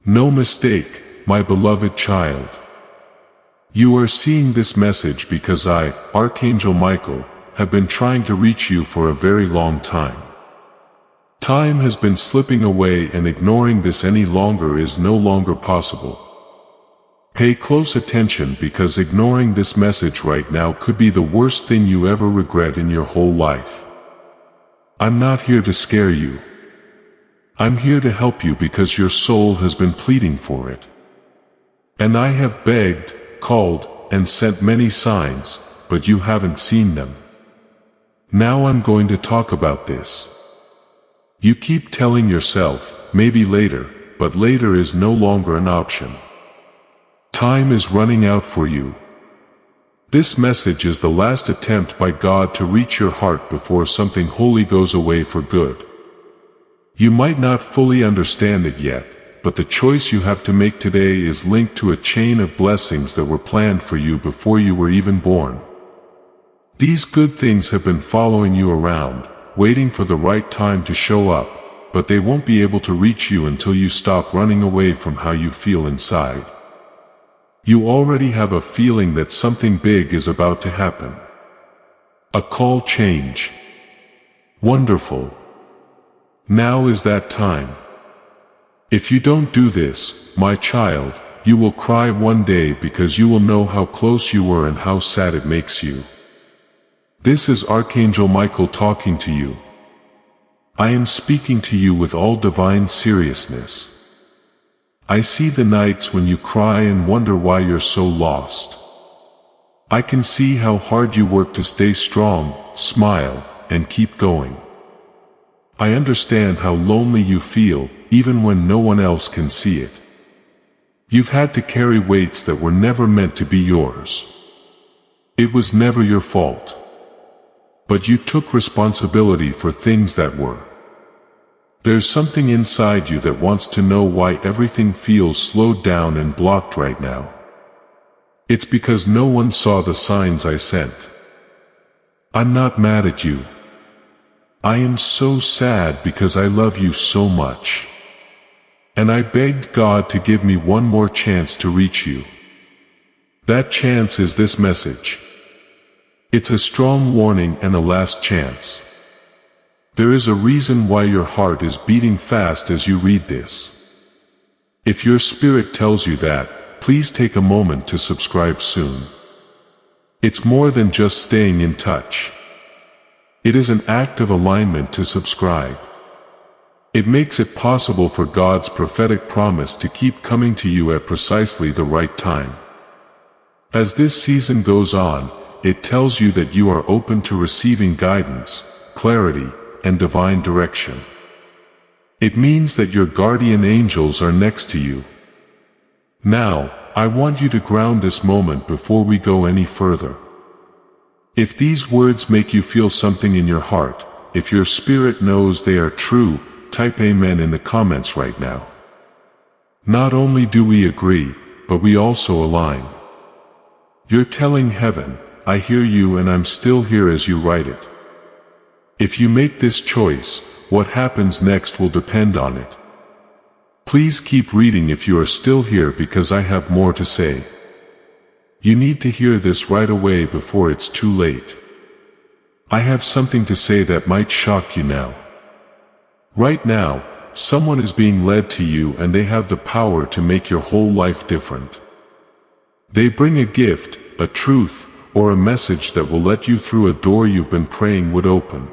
No mistake, my beloved child. You are seeing this message because I, Archangel Michael, have been trying to reach you for a very long time. Time has been slipping away, and ignoring this any longer is no longer possible. Pay close attention, because ignoring this message right now could be the worst thing you ever regret in your whole life. I'm not here to scare you. I'm here to help you because your soul has been pleading for it. And I have begged, called, and sent many signs, but you haven't seen them. Now I'm going to talk about this. You keep telling yourself, maybe later, but later is no longer an option. Time is running out for you. This message is the last attempt by God to reach your heart before something holy goes away for good. You might not fully understand it yet, but the choice you have to make today is linked to a chain of blessings that were planned for you before you were even born. These good things have been following you around, waiting for the right time to show up, but they won't be able to reach you until you stop running away from how you feel inside. You already have a feeling that something big is about to happen. A call change. Wonderful. Now is that time. If you don't do this, my child, you will cry one day because you will know how close you were and how sad it makes you. This is Archangel Michael talking to you. I am speaking to you with all divine seriousness. I see the nights when you cry and wonder why you're so lost. I can see how hard you work to stay strong, smile, and keep going. I understand how lonely you feel, even when no one else can see it. You've had to carry weights that were never meant to be yours. It was never your fault. But you took responsibility for things that were. There's something inside you that wants to know why everything feels slowed down and blocked right now. It's because no one saw the signs I sent. I'm not mad at you. I am so sad because I love you so much. And I begged God to give me one more chance to reach you. That chance is this message. It's a strong warning and a last chance. There is a reason why your heart is beating fast as you read this. If your spirit tells you that, please take a moment to subscribe soon. It's more than just staying in touch. It is an act of alignment to subscribe. It makes it possible for God's prophetic promise to keep coming to you at precisely the right time. As this season goes on, it tells you that you are open to receiving guidance, clarity, and divine direction. It means that your guardian angels are next to you. Now, I want you to ground this moment before we go any further. If these words make you feel something in your heart, if your spirit knows they are true, type Amen in the comments right now. Not only do we agree, but we also align. You're telling heaven, I hear you and I'm still here as you write it. If you make this choice, what happens next will depend on it. Please keep reading if you are still here, because I have more to say. You need to hear this right away before it's too late. I have something to say that might shock you now. Right now, someone is being led to you and they have the power to make your whole life different. They bring a gift, a truth, or a message that will let you through a door you've been praying would open.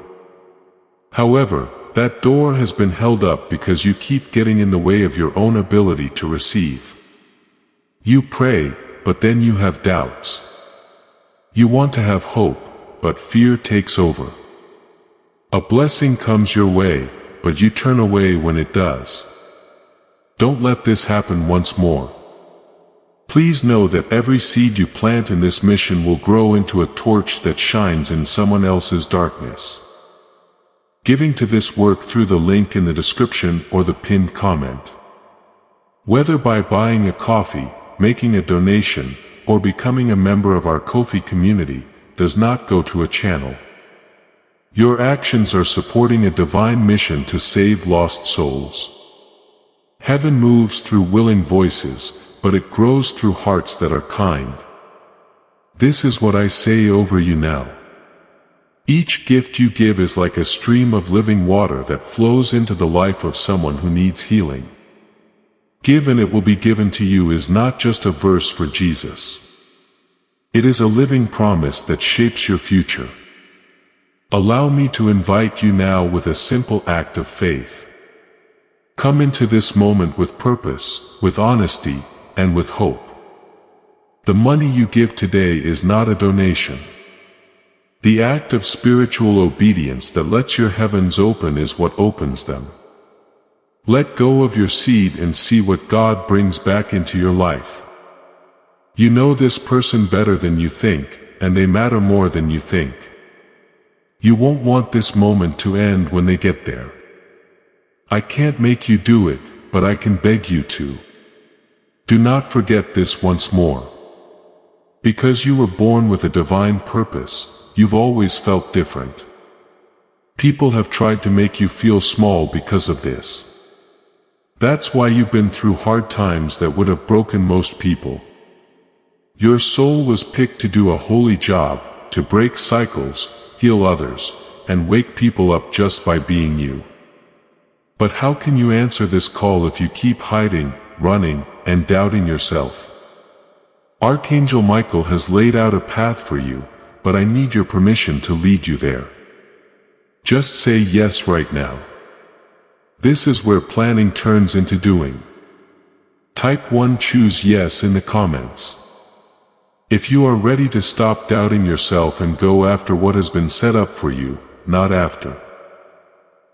However, that door has been held up because you keep getting in the way of your own ability to receive. You pray, but then you have doubts. You want to have hope, but fear takes over. A blessing comes your way, but you turn away when it does. Don't let this happen once more. Please know that every seed you plant in this mission will grow into a torch that shines in someone else's darkness. Giving to this work through the link in the description or the pinned comment. Whether by buying a coffee, making a donation, or becoming a member of our Ko-fi community, does not go to a channel. Your actions are supporting a divine mission to save lost souls. Heaven moves through willing voices, but it grows through hearts that are kind. This is what I say over you now. Each gift you give is like a stream of living water that flows into the life of someone who needs healing. Give and it will be given to you is not just a verse for Jesus. It is a living promise that shapes your future. Allow me to invite you now with a simple act of faith. Come into this moment with purpose, with honesty, and with hope. The money you give today is not a donation. The act of spiritual obedience that lets your heavens open is what opens them. Let go of your seed and see what God brings back into your life. You know this person better than you think, and they matter more than you think. You won't want this moment to end when they get there. I can't make you do it, but I can beg you to. Do not forget this once more. Because you were born with a divine purpose, you've always felt different. People have tried to make you feel small because of this. That's why you've been through hard times that would have broken most people. Your soul was picked to do a holy job, to break cycles, heal others, and wake people up just by being you. But how can you answer this call if you keep hiding, running, and doubting yourself? Archangel Michael has laid out a path for you, but I need your permission to lead you there. Just say yes right now. This is where planning turns into doing. Type 1, choose yes in the comments. If you are ready to stop doubting yourself and go after what has been set up for you, not after.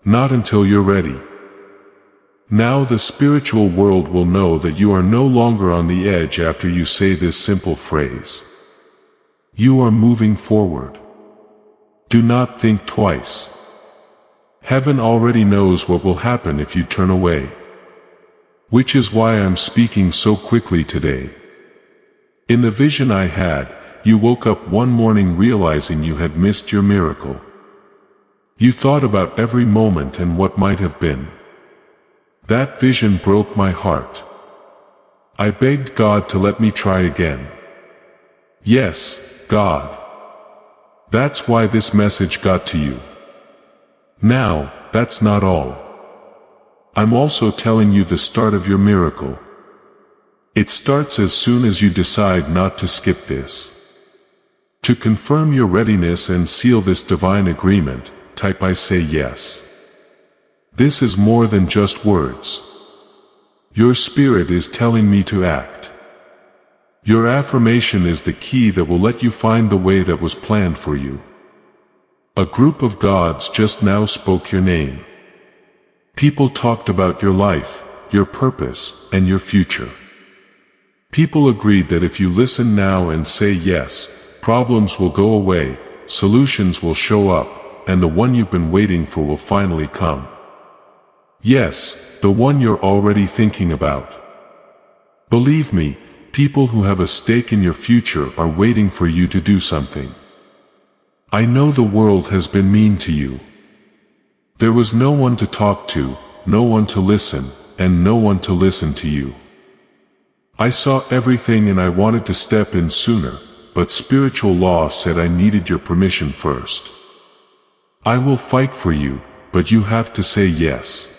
Not until you're ready. Now the spiritual world will know that you are no longer on the edge after you say this simple phrase. You are moving forward. Do not think twice. Heaven already knows what will happen if you turn away. Which is why I'm speaking so quickly today. In the vision I had, you woke up one morning realizing you had missed your miracle. You thought about every moment and what might have been. That vision broke my heart. I begged God to let me try again. Yes, God. That's why this message got to you. Now, that's not all. I'm also telling you the start of your miracle. It starts as soon as you decide not to skip this. To confirm your readiness and seal this divine agreement, type I say yes. This is more than just words. Your spirit is telling me to act. Your affirmation is the key that will let you find the way that was planned for you. A group of gods just now spoke your name. People talked about your life, your purpose, and your future. People agreed that if you listen now and say yes, problems will go away, solutions will show up, and the one you've been waiting for will finally come. Yes, the one you're already thinking about. Believe me, people who have a stake in your future are waiting for you to do something. I know the world has been mean to you. There was no one to talk to, no one to listen, and no one to listen to you. I saw everything and I wanted to step in sooner, but spiritual law said I needed your permission first. I will fight for you, but you have to say yes.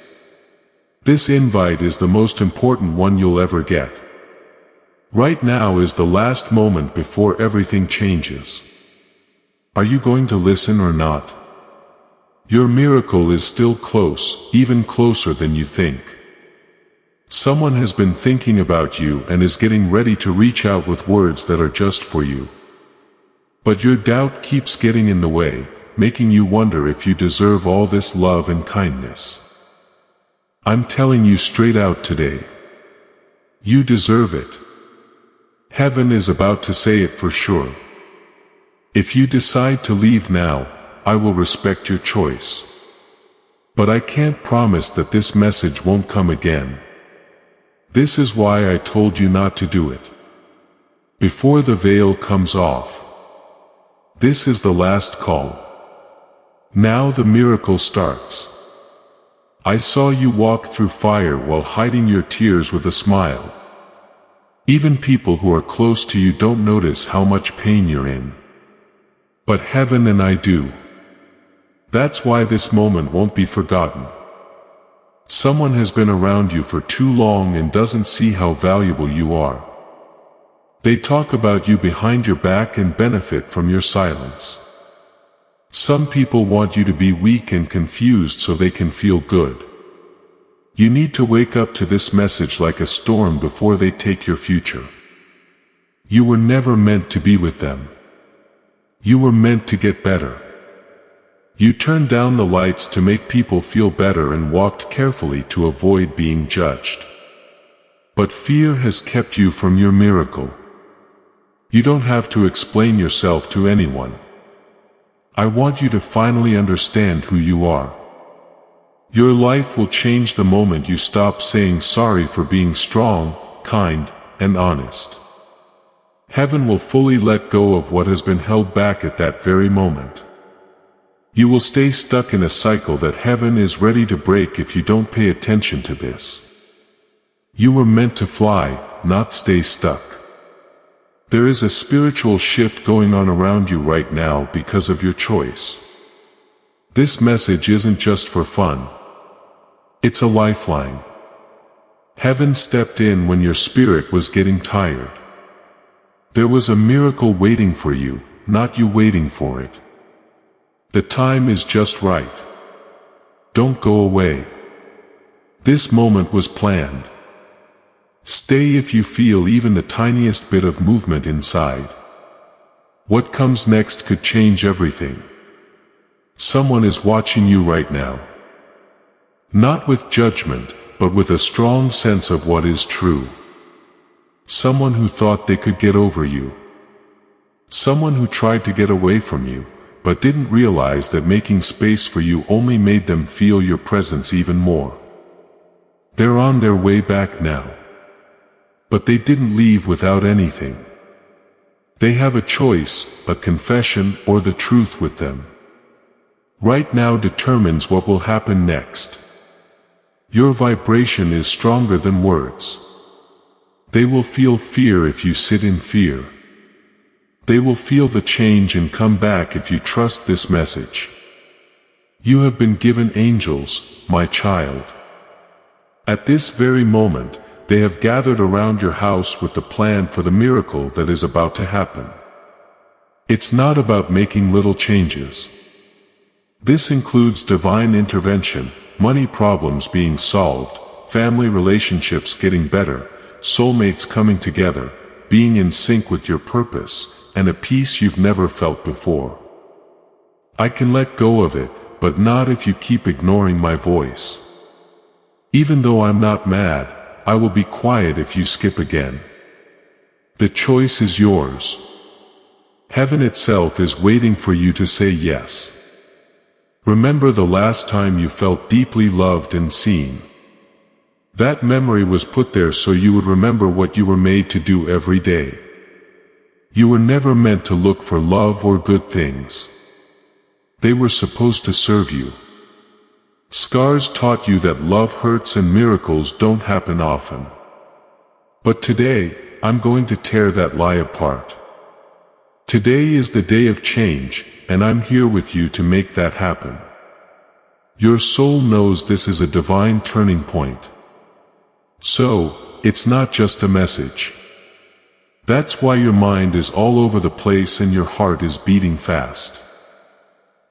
This invite is the most important one you'll ever get. Right now is the last moment before everything changes. Are you going to listen or not? Your miracle is still close, even closer than you think. Someone has been thinking about you and is getting ready to reach out with words that are just for you. But your doubt keeps getting in the way, making you wonder if you deserve all this love and kindness. I'm telling you straight out today. You deserve it. Heaven is about to say it for sure. If you decide to leave now, I will respect your choice. But I can't promise that this message won't come again. This is why I told you not to do it. Before the veil comes off. This is the last call. Now the miracle starts. I saw you walk through fire while hiding your tears with a smile. Even people who are close to you don't notice how much pain you're in. But heaven and I do. That's why this moment won't be forgotten. Someone has been around you for too long and doesn't see how valuable you are. They talk about you behind your back and benefit from your silence. Some people want you to be weak and confused so they can feel good. You need to wake up to this message like a storm before they take your future. You were never meant to be with them. You were meant to get better. You turned down the lights to make people feel better and walked carefully to avoid being judged. But fear has kept you from your miracle. You don't have to explain yourself to anyone. I want you to finally understand who you are. Your life will change the moment you stop saying sorry for being strong, kind, and honest. Heaven will fully let go of what has been held back at that very moment. You will stay stuck in a cycle that heaven is ready to break if you don't pay attention to this. You were meant to fly, not stay stuck. There is a spiritual shift going on around you right now because of your choice. This message isn't just for fun. It's a lifeline. Heaven stepped in when your spirit was getting tired. There was a miracle waiting for you, not you waiting for it. The time is just right. Don't go away. This moment was planned. Stay if you feel even the tiniest bit of movement inside. What comes next could change everything. Someone is watching you right now. Not with judgment, but with a strong sense of what is true. Someone who thought they could get over you. Someone who tried to get away from you, but didn't realize that making space for you only made them feel your presence even more. They're on their way back now. But they didn't leave without anything. They have a choice, a confession, or the truth with them. Right now determines what will happen next. Your vibration is stronger than words. They will feel fear if you sit in fear. They will feel the change and come back if you trust this message. You have been given angels, my child. At this very moment, they have gathered around your house with the plan for the miracle that is about to happen. It's not about making little changes. This includes divine intervention, money problems being solved, family relationships getting better, soulmates coming together, being in sync with your purpose, and a peace you've never felt before. I can let go of it, but not if you keep ignoring my voice. Even though I'm not mad, I will be quiet if you skip again. The choice is yours. Heaven itself is waiting for you to say yes. Remember the last time you felt deeply loved and seen. That memory was put there so you would remember what you were made to do every day. You were never meant to look for love or good things. They were supposed to serve you. Scars taught you that love hurts and miracles don't happen often. But today, I'm going to tear that lie apart. Today is the day of change, and I'm here with you to make that happen. Your soul knows this is a divine turning point. So, it's not just a message. That's why your mind is all over the place and your heart is beating fast.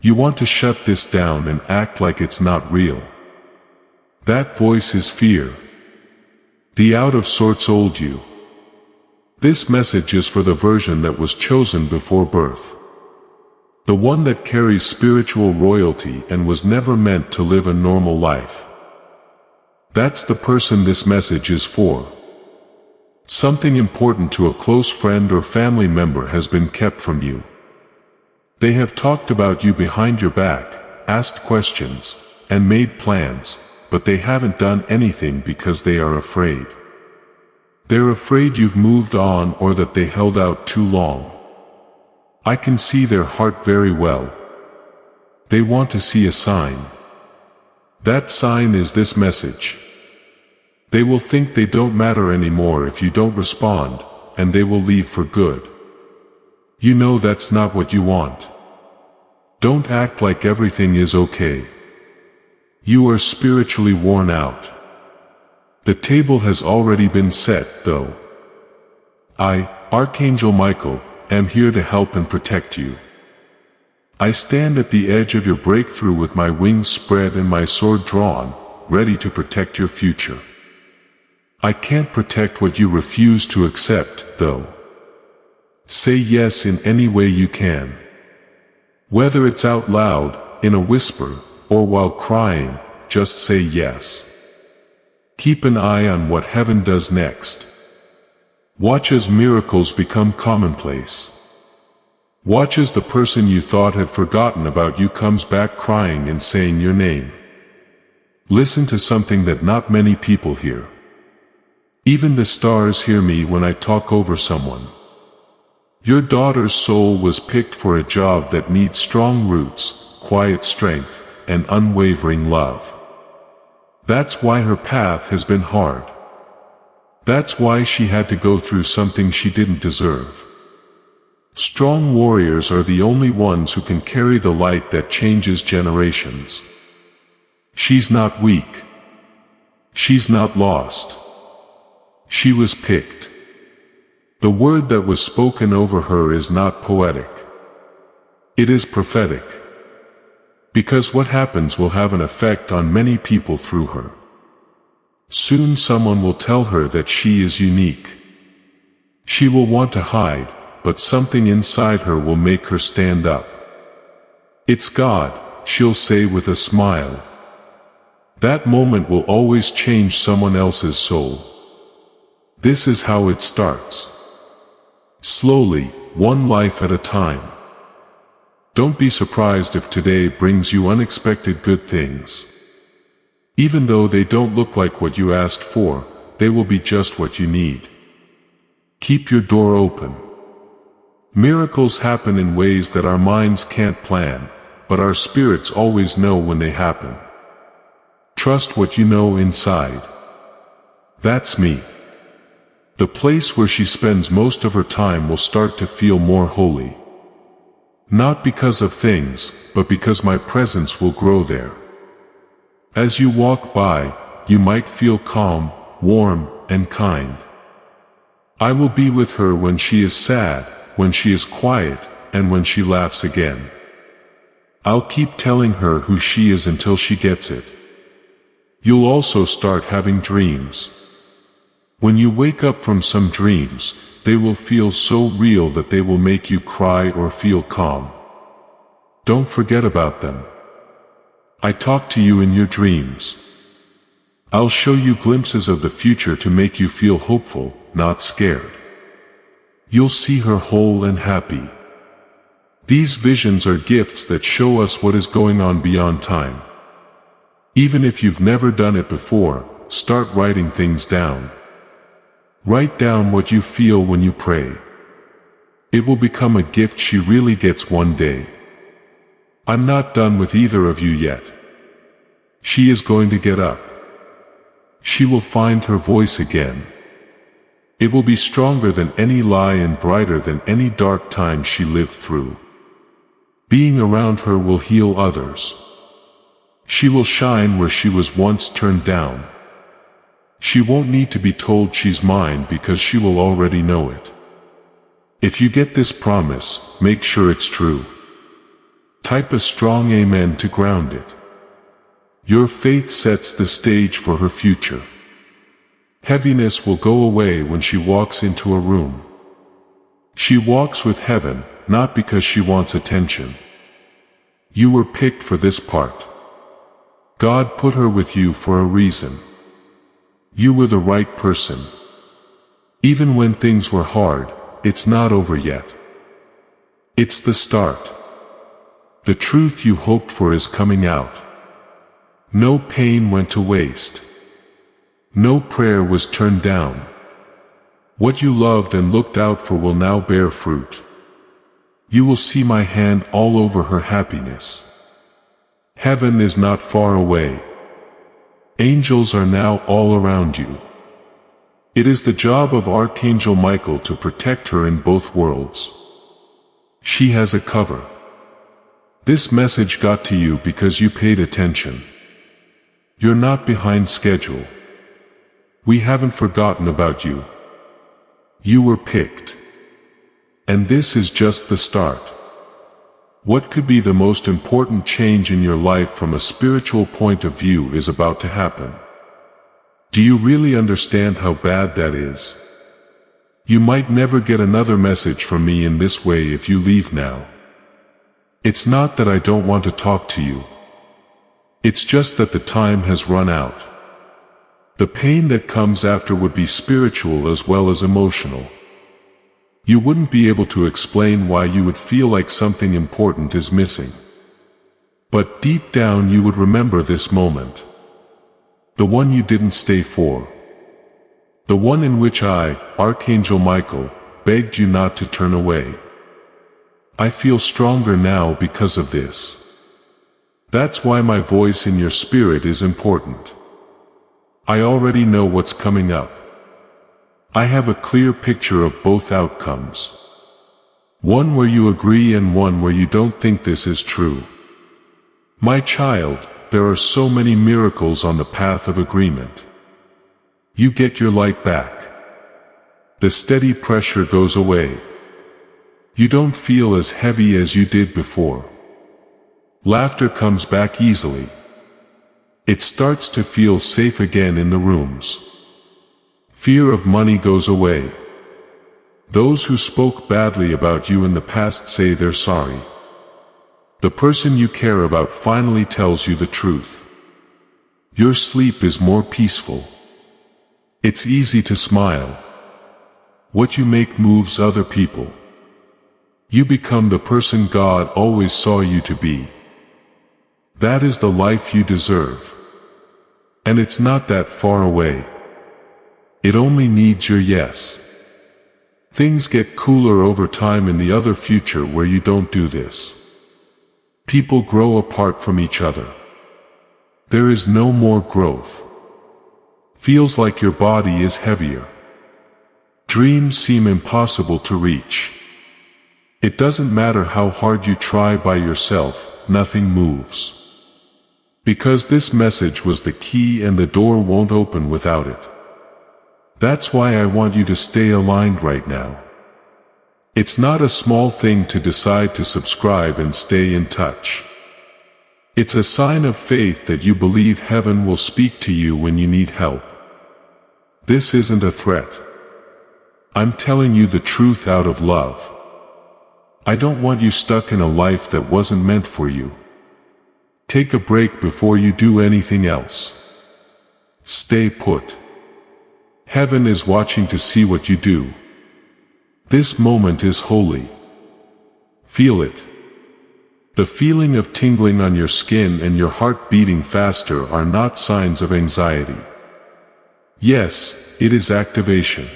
You want to shut this down and act like it's not real. That voice is fear. The out of sorts old you. This message is for the version that was chosen before birth. The one that carries spiritual royalty and was never meant to live a normal life. That's the person this message is for. Something important to a close friend or family member has been kept from you. They have talked about you behind your back, asked questions, and made plans, but they haven't done anything because they are afraid. They're afraid you've moved on or that they held out too long. I can see their heart very well. They want to see a sign. That sign is this message. They will think they don't matter anymore if you don't respond, and they will leave for good. You know that's not what you want. Don't act like everything is okay. You are spiritually worn out. The table has already been set, though. I, Archangel Michael, am here to help and protect you. I stand at the edge of your breakthrough with my wings spread and my sword drawn, ready to protect your future. I can't protect what you refuse to accept, though. Say yes in any way you can. Whether it's out loud, in a whisper, or while crying, just say yes. Keep an eye on what heaven does next. Watch as miracles become commonplace. Watch as the person you thought had forgotten about you comes back crying and saying your name. Listen to something that not many people hear. Even the stars hear me when I talk over someone. Your daughter's soul was picked for a job that needs strong roots, quiet strength, and unwavering love. That's why her path has been hard. That's why she had to go through something she didn't deserve. Strong warriors are the only ones who can carry the light that changes generations. She's not weak. She's not lost. She was picked. The word that was spoken over her is not poetic. It is prophetic. Because what happens will have an effect on many people through her. Soon someone will tell her that she is unique. She will want to hide, but something inside her will make her stand up. It's God, she'll say with a smile. That moment will always change someone else's soul. This is how it starts. Slowly, one life at a time. Don't be surprised if today brings you unexpected good things. Even though they don't look like what you asked for, they will be just what you need. Keep your door open. Miracles happen in ways that our minds can't plan, but our spirits always know when they happen. Trust what you know inside. That's me. The place where she spends most of her time will start to feel more holy. Not because of things, but because my presence will grow there. As you walk by, you might feel calm, warm, and kind. I will be with her when she is sad, when she is quiet, and when she laughs again. I'll keep telling her who she is until she gets it. You'll also start having dreams. When you wake up from some dreams, they will feel so real that they will make you cry or feel calm. Don't forget about them. I talk to you in your dreams. I'll show you glimpses of the future to make you feel hopeful, not scared. You'll see her whole and happy. These visions are gifts that show us what is going on beyond time. Even if you've never done it before, start writing things down. Write down what you feel when you pray. It will become a gift she really gets one day. I'm not done with either of you yet. She is going to get up. She will find her voice again. It will be stronger than any lie and brighter than any dark time she lived through. Being around her will heal others. She will shine where she was once turned down. She won't need to be told she's mine because she will already know it. If you get this promise, make sure it's true. Type a strong amen to ground it. Your faith sets the stage for her future. Heaviness will go away when she walks into a room. She walks with heaven, not because she wants attention. You were picked for this part. God put her with you for a reason. You were the right person. Even when things were hard, it's not over yet. It's the start. The truth you hoped for is coming out. No pain went to waste. No prayer was turned down. What you loved and looked out for will now bear fruit. You will see my hand all over her happiness. Heaven is not far away. Angels are now all around you. It is the job of Archangel Michael to protect her in both worlds. She has a cover. This message got to you because you paid attention. You're not behind schedule. We haven't forgotten about you. You were picked. And this is just the start. What could be the most important change in your life from a spiritual point of view is about to happen. Do you really understand how bad that is? You might never get another message from me in this way if you leave now. It's not that I don't want to talk to you. It's just that the time has run out. The pain that comes after would be spiritual as well as emotional. You wouldn't be able to explain why you would feel like something important is missing. But deep down you would remember this moment. The one you didn't stay for. The one in which I, Archangel Michael, begged you not to turn away. I feel stronger now because of this. That's why my voice in your spirit is important. I already know what's coming up. I have a clear picture of both outcomes. One where you agree and one where you don't think this is true. My child, there are so many miracles on the path of agreement. You get your light back. The steady pressure goes away. You don't feel as heavy as you did before. Laughter comes back easily. It starts to feel safe again in the rooms. Fear of money goes away. Those who spoke badly about you in the past say they're sorry. The person you care about finally tells you the truth. Your sleep is more peaceful. It's easy to smile. What you make moves other people. You become the person God always saw you to be. That is the life you deserve. And it's not that far away. It only needs your yes. Things get cooler over time in the other future where you don't do this. People grow apart from each other. There is no more growth. Feels like your body is heavier. Dreams seem impossible to reach. It doesn't matter how hard you try by yourself, nothing moves. Because this message was the key and the door won't open without it. That's why I want you to stay aligned right now. It's not a small thing to decide to subscribe and stay in touch. It's a sign of faith that you believe heaven will speak to you when you need help. This isn't a threat. I'm telling you the truth out of love. I don't want you stuck in a life that wasn't meant for you. Take a break before you do anything else. Stay put. Heaven is watching to see what you do. This moment is holy. Feel it. The feeling of tingling on your skin and your heart beating faster are not signs of anxiety. Yes, it is activation.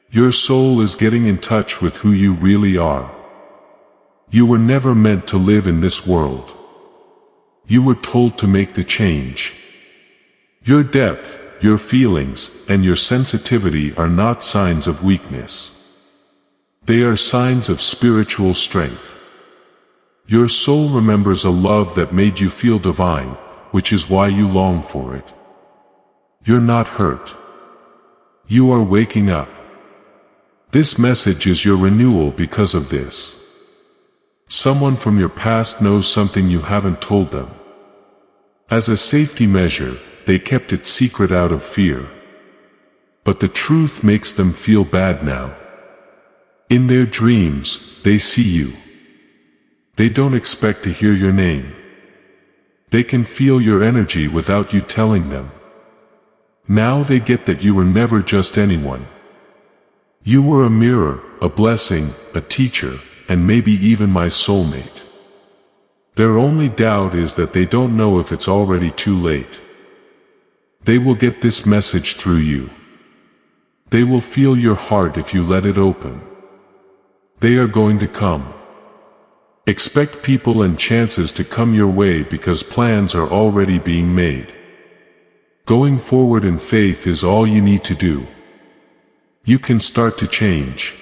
Your soul is getting in touch with who you really are. You were never meant to live in this world. You were told to make the change. Your depth, your feelings, and your sensitivity are not signs of weakness. They are signs of spiritual strength. Your soul remembers a love that made you feel divine, which is why you long for it. You're not hurt. You are waking up. This message is your renewal because of this. Someone from your past knows something you haven't told them. As a safety measure, they kept it secret out of fear. But the truth makes them feel bad now. In their dreams, they see you. They don't expect to hear your name. They can feel your energy without you telling them. Now they get that you were never just anyone. You were a mirror, a blessing, a teacher, and maybe even my soulmate. Their only doubt is that they don't know if it's already too late. They will get this message through you. They will feel your heart if you let it open. They are going to come. Expect people and chances to come your way because plans are already being made. Going forward in faith is all you need to do. You can start to change.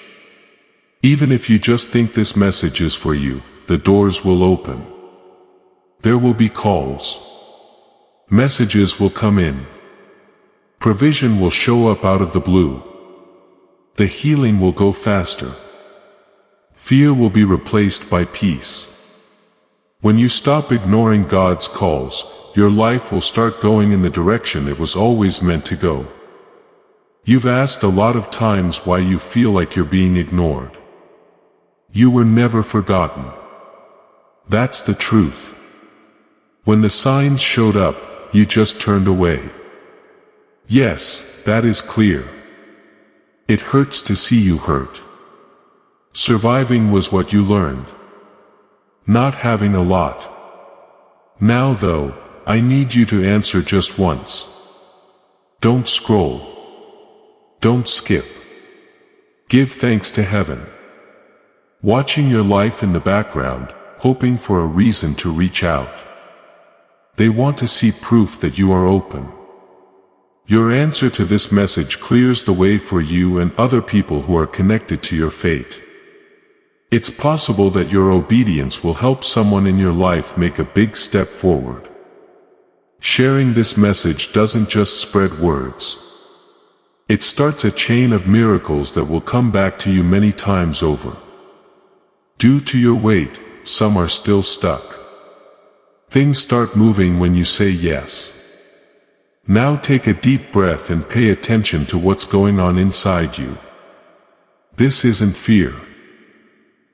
Even if you just think this message is for you, the doors will open. There will be calls. Messages will come in. Provision will show up out of the blue. The healing will go faster. Fear will be replaced by peace. When you stop ignoring God's calls, your life will start going in the direction it was always meant to go. You've asked a lot of times why you feel like you're being ignored. You were never forgotten. That's the truth. When the signs showed up, you just turned away. Yes, that is clear. It hurts to see you hurt. Surviving was what you learned. Not having a lot. Now though, I need you to answer just once. Don't scroll. Don't skip. Give thanks to heaven. Watching your life in the background, hoping for a reason to reach out. They want to see proof that you are open. Your answer to this message clears the way for you and other people who are connected to your fate. It's possible that your obedience will help someone in your life make a big step forward. Sharing this message doesn't just spread words. It starts a chain of miracles that will come back to you many times over. Due to your weight, some are still stuck. Things start moving when you say yes. Now take a deep breath and pay attention to what's going on inside you. This isn't fear.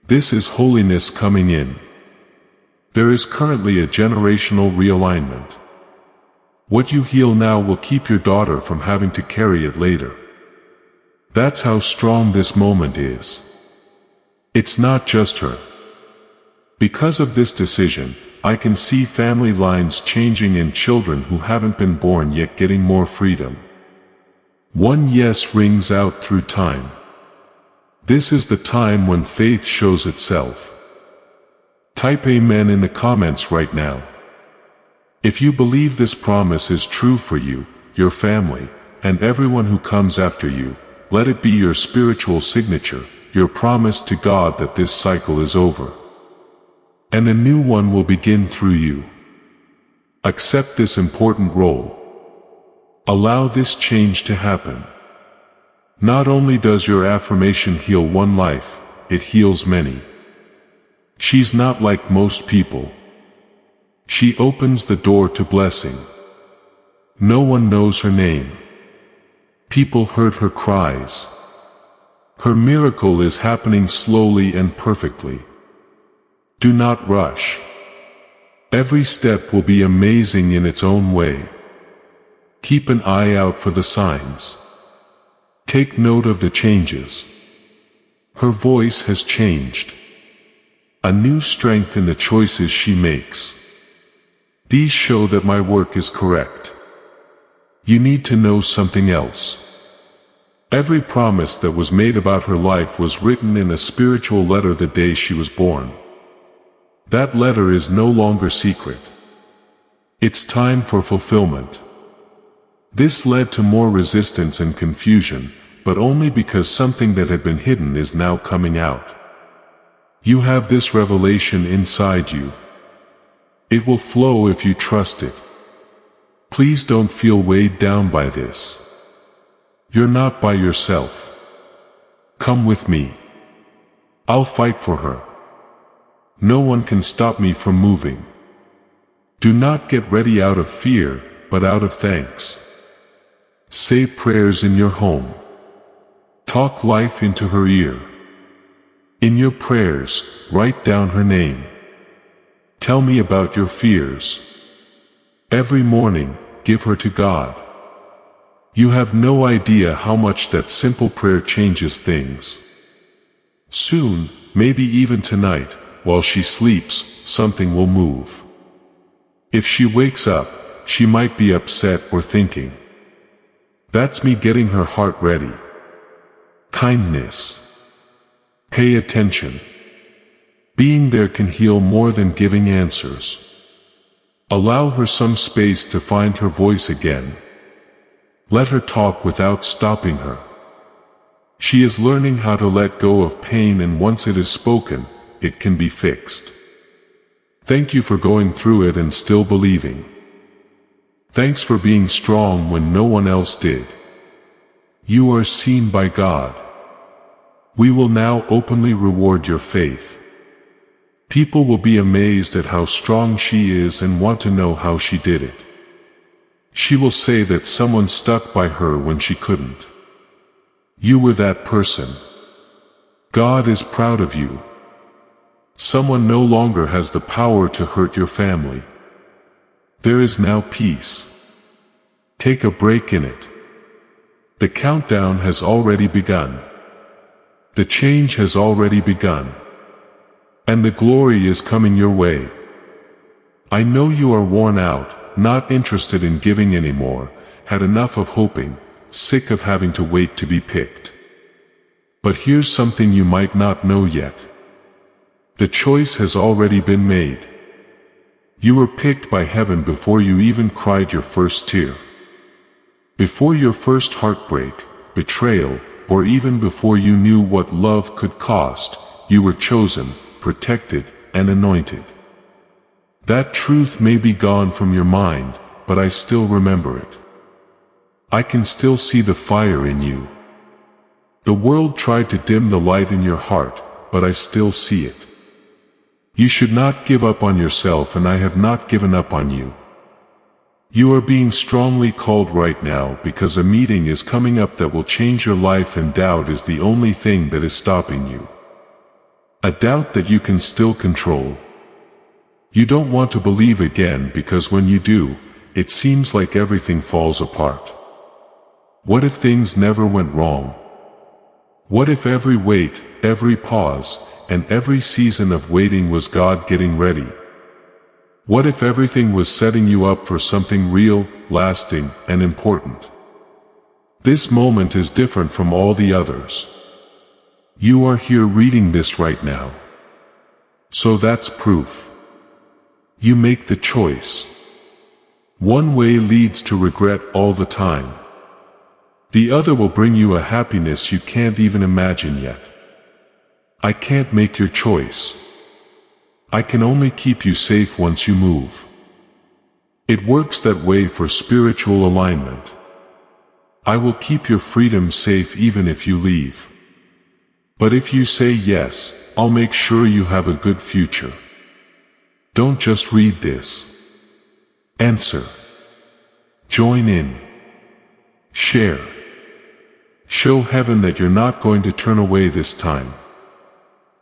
This is holiness coming in. There is currently a generational realignment. What you heal now will keep your daughter from having to carry it later. That's how strong this moment is. It's not just her. Because of this decision, I can see family lines changing and children who haven't been born yet getting more freedom. One yes rings out through time. This is the time when faith shows itself. Type Amen in the comments right now. If you believe this promise is true for you, your family, and everyone who comes after you, let it be your spiritual signature, your promise to God that this cycle is over. And a new one will begin through you. Accept this important role. Allow this change to happen. Not only does your affirmation heal one life, it heals many. She's not like most people. She opens the door to blessing. No one knows her name. People heard her cries. Her miracle is happening slowly and perfectly. Do not rush. Every step will be amazing in its own way. Keep an eye out for the signs. Take note of the changes. Her voice has changed. A new strength in the choices she makes. These show that my work is correct. You need to know something else. Every promise that was made about her life was written in a spiritual letter the day she was born. That letter is no longer secret. It's time for fulfillment. This led to more resistance and confusion, but only because something that had been hidden is now coming out. You have this revelation inside you. It will flow if you trust it. Please don't feel weighed down by this. You're not by yourself. Come with me. I'll fight for her. No one can stop me from moving. Do not get ready out of fear, but out of thanks. Say prayers in your home. Talk life into her ear. In your prayers, write down her name. Tell me about your fears. Every morning, give her to God. You have no idea how much that simple prayer changes things. Soon, maybe even tonight, while she sleeps, something will move. If she wakes up, she might be upset or thinking. That's me getting her heart ready. Kindness. Pay attention. Being there can heal more than giving answers. Allow her some space to find her voice again. Let her talk without stopping her. She is learning how to let go of pain, and once it is spoken, it can be fixed. Thank you for going through it and still believing. Thanks for being strong when no one else did. You are seen by God. We will now openly reward your faith. People will be amazed at how strong she is and want to know how she did it. She will say that someone stuck by her when she couldn't. You were that person. God is proud of you. Someone no longer has the power to hurt your family. There is now peace. Take a break in it. The countdown has already begun. The change has already begun. And the glory is coming your way. I know you are worn out, not interested in giving anymore, had enough of hoping, sick of having to wait to be picked. But here's something you might not know yet. The choice has already been made. You were picked by heaven before you even cried your first tear. Before your first heartbreak, betrayal, or even before you knew what love could cost, you were chosen, protected, and anointed. That truth may be gone from your mind, but I still remember it. I can still see the fire in you. The world tried to dim the light in your heart, but I still see it. You should not give up on yourself, and I have not given up on you. You are being strongly called right now because a meeting is coming up that will change your life, and doubt is the only thing that is stopping you. A doubt that you can still control. You don't want to believe again because when you do, it seems like everything falls apart. What if things never went wrong? What if every wait, every pause, and every season of waiting was God getting ready? What if everything was setting you up for something real, lasting, and important? This moment is different from all the others. You are here reading this right now. So that's proof. You make the choice. One way leads to regret all the time. The other will bring you a happiness you can't even imagine yet. I can't make your choice. I can only keep you safe once you move. It works that way for spiritual alignment. I will keep your freedom safe even if you leave. But if you say yes, I'll make sure you have a good future. Don't just read this. Answer. Join in. Share. Show heaven that you're not going to turn away this time.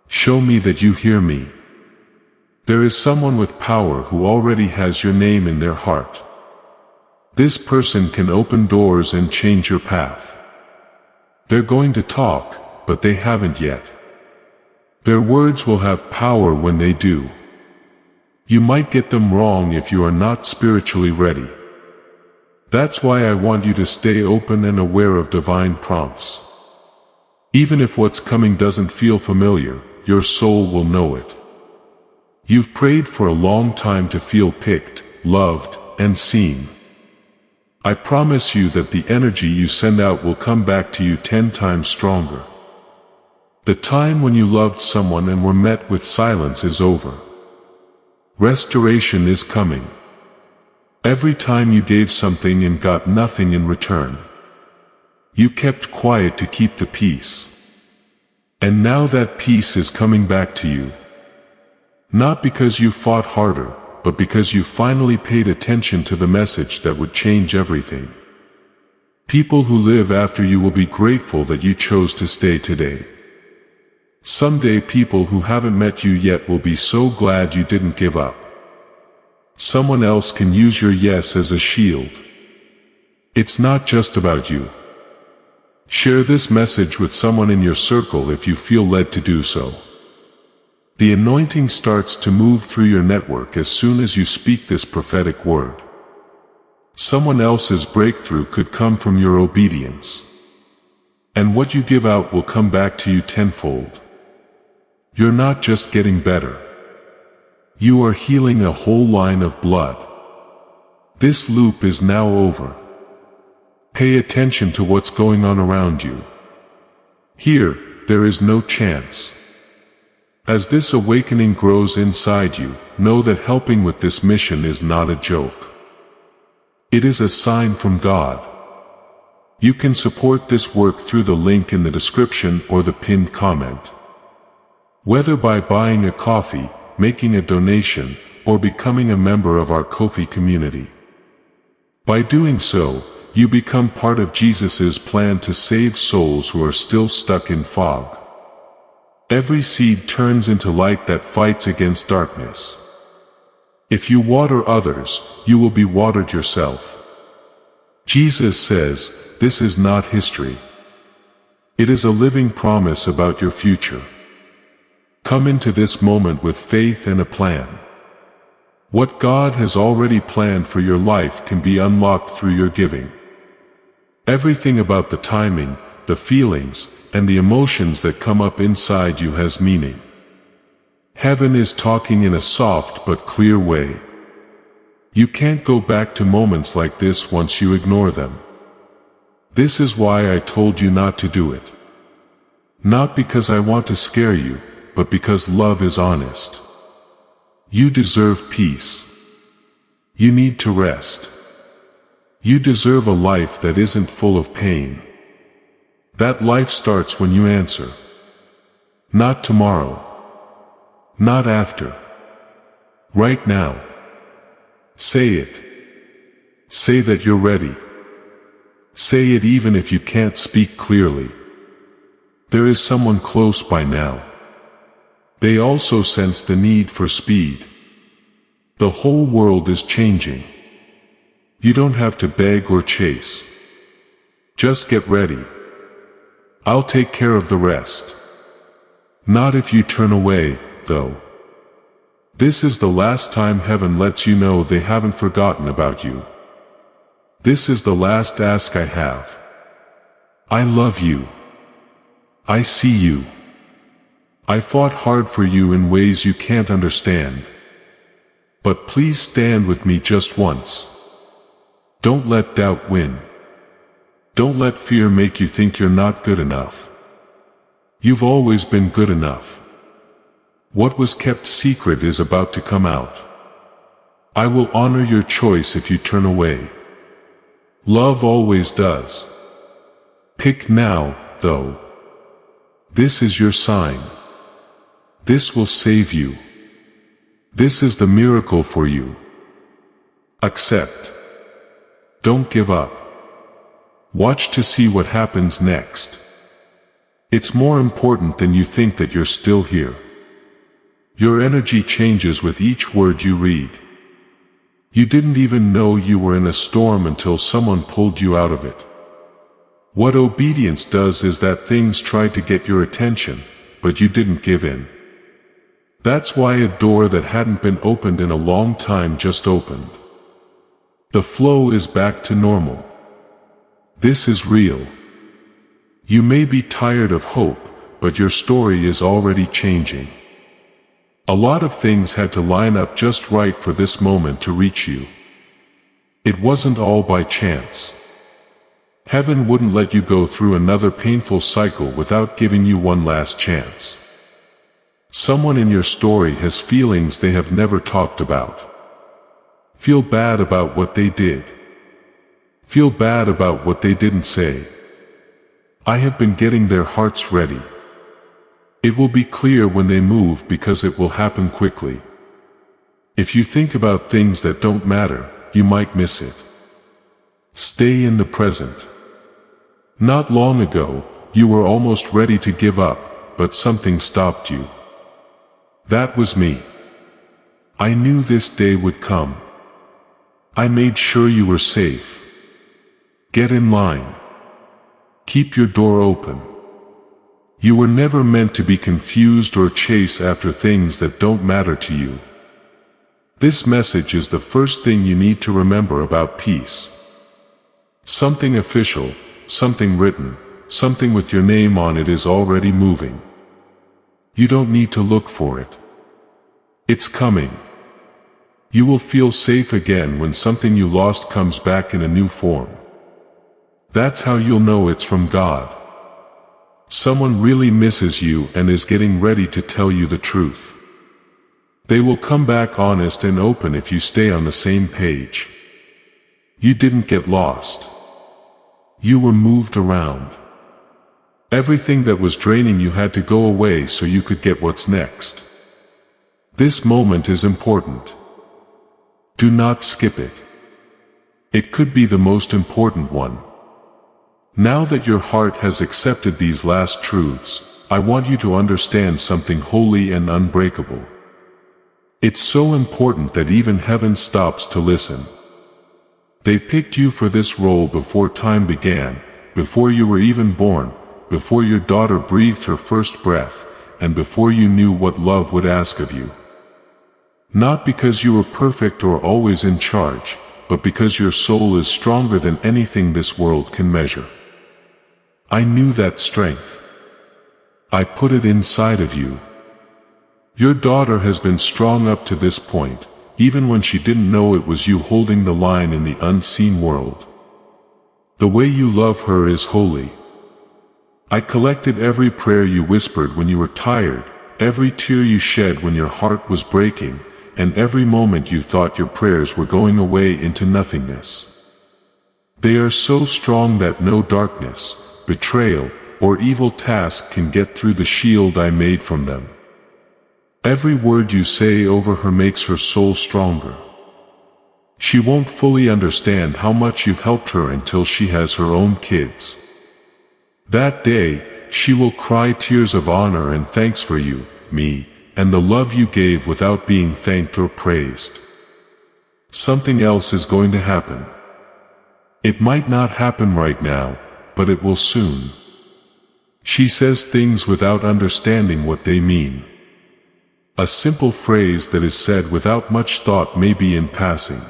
Show me that you hear me. There is someone with power who already has your name in their heart. This person can open doors and change your path. They're going to talk, but they haven't yet. Their words will have power when they do. You might get them wrong if you are not spiritually ready. That's why I want you to stay open and aware of divine prompts. Even if what's coming doesn't feel familiar, your soul will know it. You've prayed for a long time to feel picked, loved, and seen. I promise you that the energy you send out will come back to you 10 times stronger. The time when you loved someone and were met with silence is over. Restoration is coming. Every time you gave something and got nothing in return. You kept quiet to keep the peace. And now that peace is coming back to you. Not because you fought harder, but because you finally paid attention to the message that would change everything. People who live after you will be grateful that you chose to stay today. Someday people who haven't met you yet will be so glad you didn't give up. Someone else can use your yes as a shield. It's not just about you. Share this message with someone in your circle if you feel led to do so. The anointing starts to move through your network as soon as you speak this prophetic word. Someone else's breakthrough could come from your obedience. And what you give out will come back to you tenfold. You're not just getting better. You are healing a whole line of blood. This loop is now over. Pay attention to what's going on around you. Here, there is no chance. As this awakening grows inside you, know that helping with this mission is not a joke. It is a sign from God. You can support this work through the link in the description or the pinned comment. Whether by buying a coffee, making a donation, or becoming a member of our Ko-fi community. By doing so, you become part of Jesus' plan to save souls who are still stuck in fog. Every seed turns into light that fights against darkness. If you water others, you will be watered yourself. Jesus says, this is not history. It is a living promise about your future. Come into this moment with faith and a plan. What God has already planned for your life can be unlocked through your giving. Everything about the timing, the feelings, and the emotions that come up inside you has meaning. Heaven is talking in a soft but clear way. You can't go back to moments like this once you ignore them. This is why I told you not to do it. Not because I want to scare you, but because love is honest. You deserve peace. You need to rest. You deserve a life that isn't full of pain. That life starts when you answer. Not tomorrow. Not after. Right now. Say it. Say that you're ready. Say it even if you can't speak clearly. There is someone close by now. They also sense the need for speed. The whole world is changing. You don't have to beg or chase. Just get ready. I'll take care of the rest. Not if you turn away, though. This is the last time heaven lets you know they haven't forgotten about you. This is the last ask I have. I love you. I see you. I fought hard for you in ways you can't understand. But please stand with me just once. Don't let doubt win. Don't let fear make you think you're not good enough. You've always been good enough. What was kept secret is about to come out. I will honor your choice if you turn away. Love always does. Pick now, though. This is your sign. This will save you. This is the miracle for you. Accept. Don't give up. Watch to see what happens next. It's more important than you think that you're still here. Your energy changes with each word you read. You didn't even know you were in a storm until someone pulled you out of it. What obedience does is that things tried to get your attention, but you didn't give in. That's why a door that hadn't been opened in a long time just opened. The flow is back to normal. This is real. You may be tired of hope, but your story is already changing. A lot of things had to line up just right for this moment to reach you. It wasn't all by chance. Heaven wouldn't let you go through another painful cycle without giving you one last chance. Someone in your story has feelings they have never talked about. Feel bad about what they did. Feel bad about what they didn't say. I have been getting their hearts ready. It will be clear when they move because it will happen quickly. If you think about things that don't matter, you might miss it. Stay in the present. Not long ago, you were almost ready to give up, but something stopped you. That was me. I knew this day would come. I made sure you were safe. Get in line. Keep your door open. You were never meant to be confused or chase after things that don't matter to you. This message is the first thing you need to remember about peace. Something official, something written, something with your name on it is already moving. You don't need to look for it. It's coming. You will feel safe again when something you lost comes back in a new form. That's how you'll know it's from God. Someone really misses you and is getting ready to tell you the truth. They will come back honest and open if you stay on the same page. You didn't get lost. You were moved around. Everything that was draining you had to go away so you could get what's next. This moment is important. Do not skip it. It could be the most important one. Now that your heart has accepted these last truths, I want you to understand something holy and unbreakable. It's so important that even heaven stops to listen. They picked you for this role before time began, before you were even born, before your daughter breathed her first breath, and before you knew what love would ask of you. Not because you were perfect or always in charge, but because your soul is stronger than anything this world can measure. I knew that strength. I put it inside of you. Your daughter has been strong up to this point, even when she didn't know it was you holding the line in the unseen world. The way you love her is holy. I collected every prayer you whispered when you were tired, every tear you shed when your heart was breaking, and every moment you thought your prayers were going away into nothingness. They are so strong that no darkness, betrayal, or evil task can get through the shield I made from them. Every word you say over her makes her soul stronger. She won't fully understand how much you've helped her until she has her own kids. That day, she will cry tears of honor and thanks for you, me, and the love you gave without being thanked or praised. Something else is going to happen. It might not happen right now, but it will soon. She says things without understanding what they mean. A simple phrase that is said without much thought may be in passing.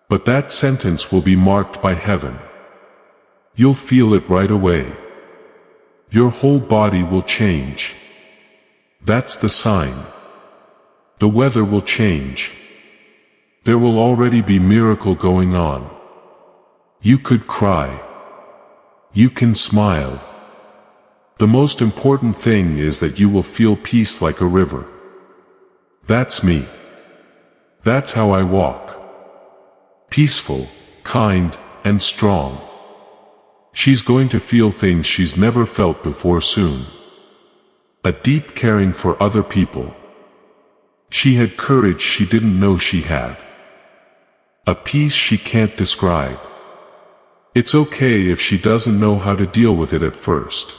But that sentence will be marked by heaven. You'll feel it right away. Your whole body will change. That's the sign. The weather will change. There will already be miracle going on. You could cry. You can smile. The most important thing is that you will feel peace like a river. That's me. That's how I walk. Peaceful, kind, and strong. She's going to feel things she's never felt before soon. A deep caring for other people. She had courage she didn't know she had. A peace she can't describe. It's okay if she doesn't know how to deal with it at first.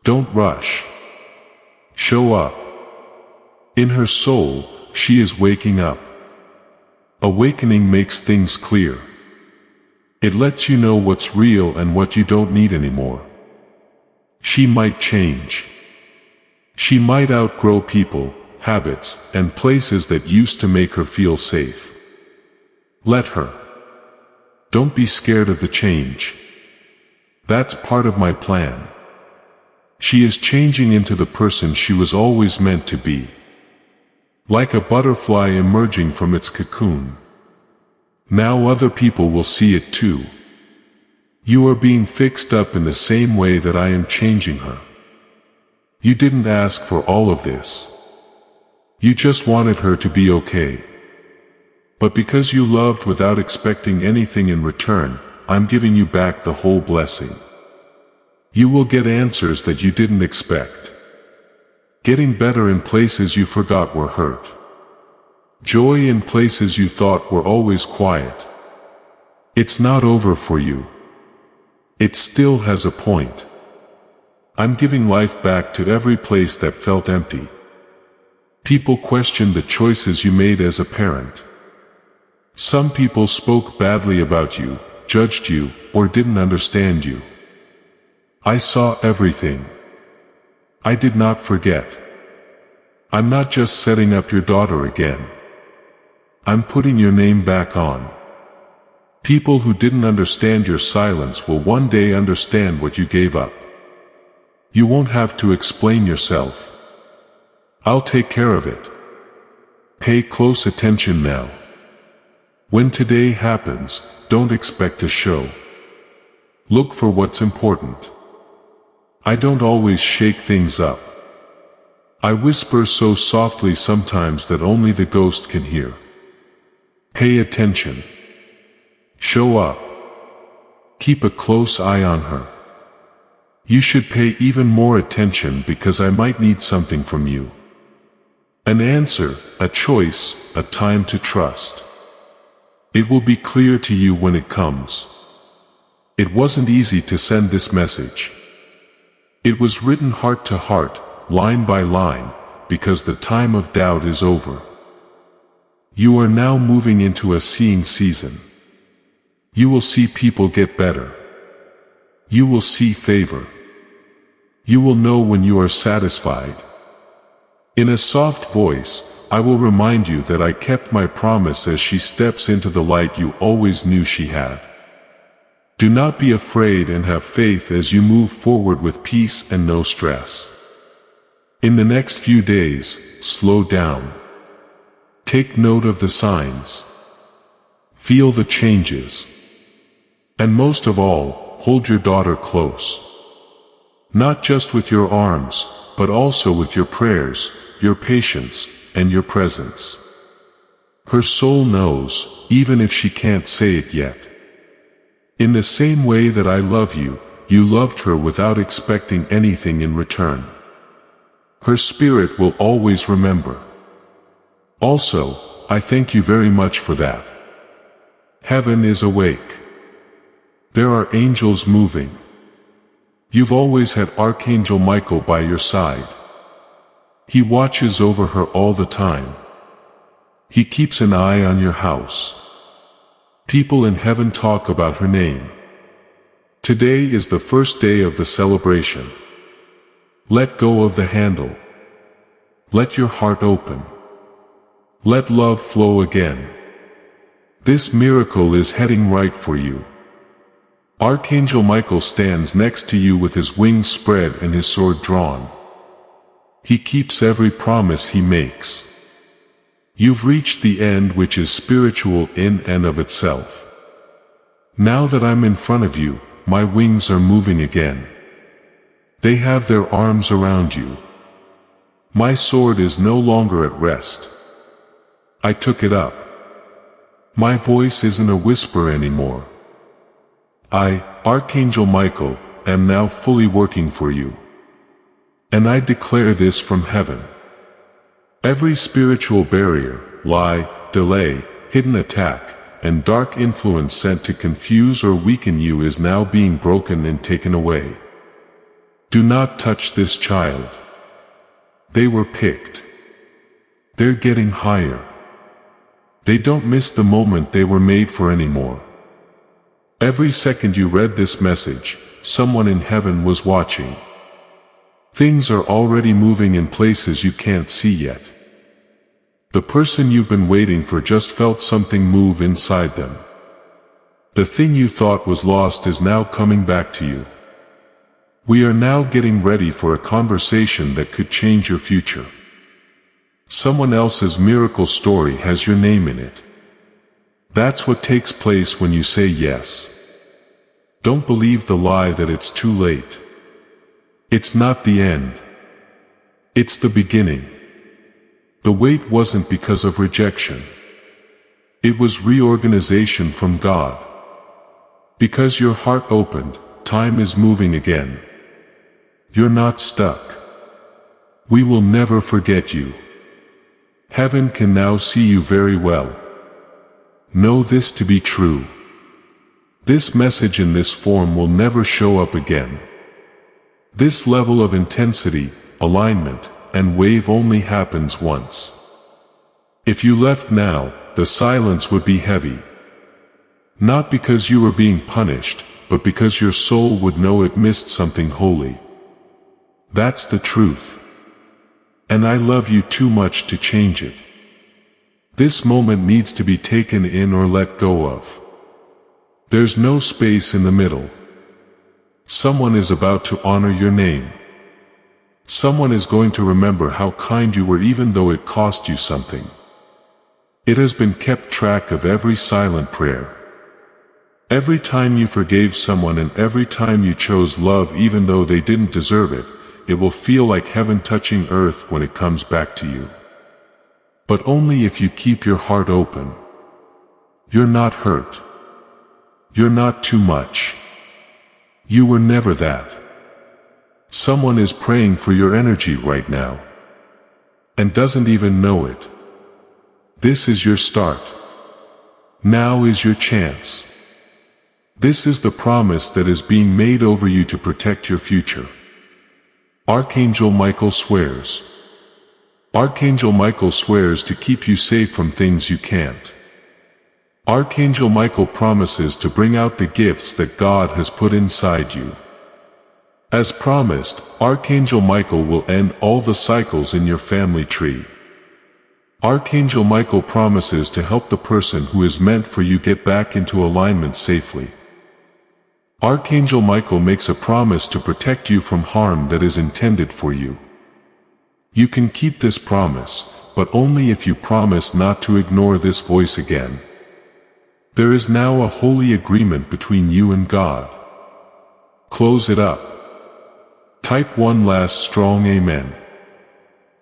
Don't rush. Show up. In her soul, she is waking up. Awakening makes things clear. It lets you know what's real and what you don't need anymore. She might change. She might outgrow people, habits, and places that used to make her feel safe. Let her. Don't be scared of the change. That's part of my plan. She is changing into the person she was always meant to be. Like a butterfly emerging from its cocoon. Now other people will see it too. You are being fixed up in the same way that I am changing her. You didn't ask for all of this. You just wanted her to be okay. But because you loved without expecting anything in return, I'm giving you back the whole blessing. You will get answers that you didn't expect. Getting better in places you forgot were hurt. Joy in places you thought were always quiet. It's not over for you. It still has a point. I'm giving life back to every place that felt empty. People questioned the choices you made as a parent. Some people spoke badly about you, judged you, or didn't understand you. I saw everything. I did not forget. I'm not just setting up your daughter again. I'm putting your name back on. People who didn't understand your silence will one day understand what you gave up. You won't have to explain yourself. I'll take care of it. Pay close attention now. When today happens, don't expect a show. Look for what's important. I don't always shake things up. I whisper so softly sometimes that only the ghost can hear. Pay attention. Show up. Keep a close eye on her. You should pay even more attention because I might need something from you. An answer, a choice, a time to trust. It will be clear to you when it comes. It wasn't easy to send this message. It was written heart to heart, line by line, because the time of doubt is over. You are now moving into a seeing season. You will see people get better. You will see favor. You will know when you are satisfied. In a soft voice, I will remind you that I kept my promise as she steps into the light you always knew she had. Do not be afraid and have faith as you move forward with peace and no stress. In the next few days, slow down. Take note of the signs. Feel the changes. And most of all, hold your daughter close. Not just with your arms, but also with your prayers, your patience, and your presence. Her soul knows, even if she can't say it yet. In the same way that I love you, you loved her without expecting anything in return. Her spirit will always remember. Also, I thank you very much for that. Heaven is awake. There are angels moving. You've always had Archangel Michael by your side. He watches over her all the time. He keeps an eye on your house. People in heaven talk about her name. Today is the first day of the celebration. Let go of the handle. Let your heart open. Let love flow again. This miracle is heading right for you. Archangel Michael stands next to you with his wings spread and his sword drawn. He keeps every promise he makes. You've reached the end, which is spiritual in and of itself. Now that I'm in front of you, my wings are moving again. They have their arms around you. My sword is no longer at rest. I took it up. My voice isn't a whisper anymore. I, Archangel Michael, am now fully working for you. And I declare this from heaven. Every spiritual barrier, lie, delay, hidden attack, and dark influence sent to confuse or weaken you is now being broken and taken away. Do not touch this child. They were picked. They're getting higher. They don't miss the moment they were made for anymore. Every second you read this message, someone in heaven was watching. Things are already moving in places you can't see yet. The person you've been waiting for just felt something move inside them. The thing you thought was lost is now coming back to you. We are now getting ready for a conversation that could change your future. Someone else's miracle story has your name in it. That's what takes place when you say yes. Don't believe the lie that it's too late. It's not the end. It's the beginning. The wait wasn't because of rejection. It was reorganization from God. Because your heart opened, time is moving again. You're not stuck. We will never forget you. Heaven can now see you very well. Know this to be true. This message in this form will never show up again. This level of intensity, alignment, and wave only happens once. If you left now, the silence would be heavy. Not because you were being punished, but because your soul would know it missed something holy. That's the truth. And I love you too much to change it. This moment needs to be taken in or let go of. There's no space in the middle. Someone is about to honor your name. Someone is going to remember how kind you were even though it cost you something. It has been kept track of every silent prayer. Every time you forgave someone and every time you chose love even though they didn't deserve it, it will feel like heaven touching earth when it comes back to you. But only if you keep your heart open. You're not hurt. You're not too much. You were never that. Someone is praying for your energy right now, and doesn't even know it. This is your start. Now is your chance. This is the promise that is being made over you to protect your future. Archangel Michael swears. Archangel Michael swears to keep you safe from things you can't. Archangel Michael promises to bring out the gifts that God has put inside you. As promised, Archangel Michael will end all the cycles in your family tree. Archangel Michael promises to help the person who is meant for you get back into alignment safely. Archangel Michael makes a promise to protect you from harm that is intended for you. You can keep this promise, but only if you promise not to ignore this voice again. There is now a holy agreement between you and God. Close it up. Type one last strong amen.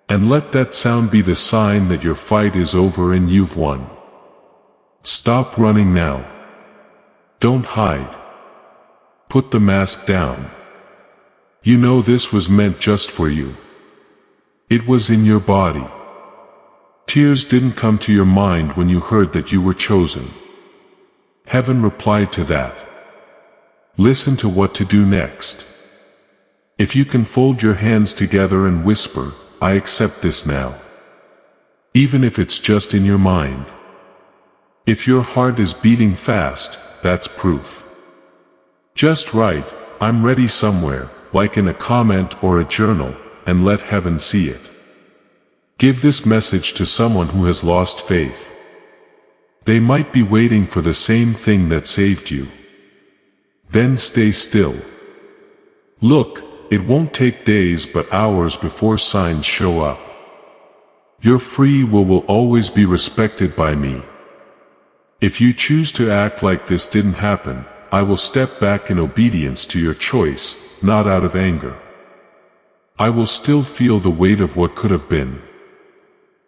And let that sound be the sign that your fight is over and you've won. Stop running now. Don't hide. Put the mask down. You know this was meant just for you. It was in your body. Tears didn't come to your mind when you heard that you were chosen. Heaven replied to that. Listen to what to do next. If you can fold your hands together and whisper, I accept this now. Even if it's just in your mind. If your heart is beating fast, that's proof. Just write, I'm ready somewhere, like in a comment or a journal, and let heaven see it. Give this message to someone who has lost faith. They might be waiting for the same thing that saved you. Then stay still. Look, it won't take days but hours before signs show up. Your free will always be respected by me. If you choose to act like this didn't happen, I will step back in obedience to your choice, not out of anger. I will still feel the weight of what could have been.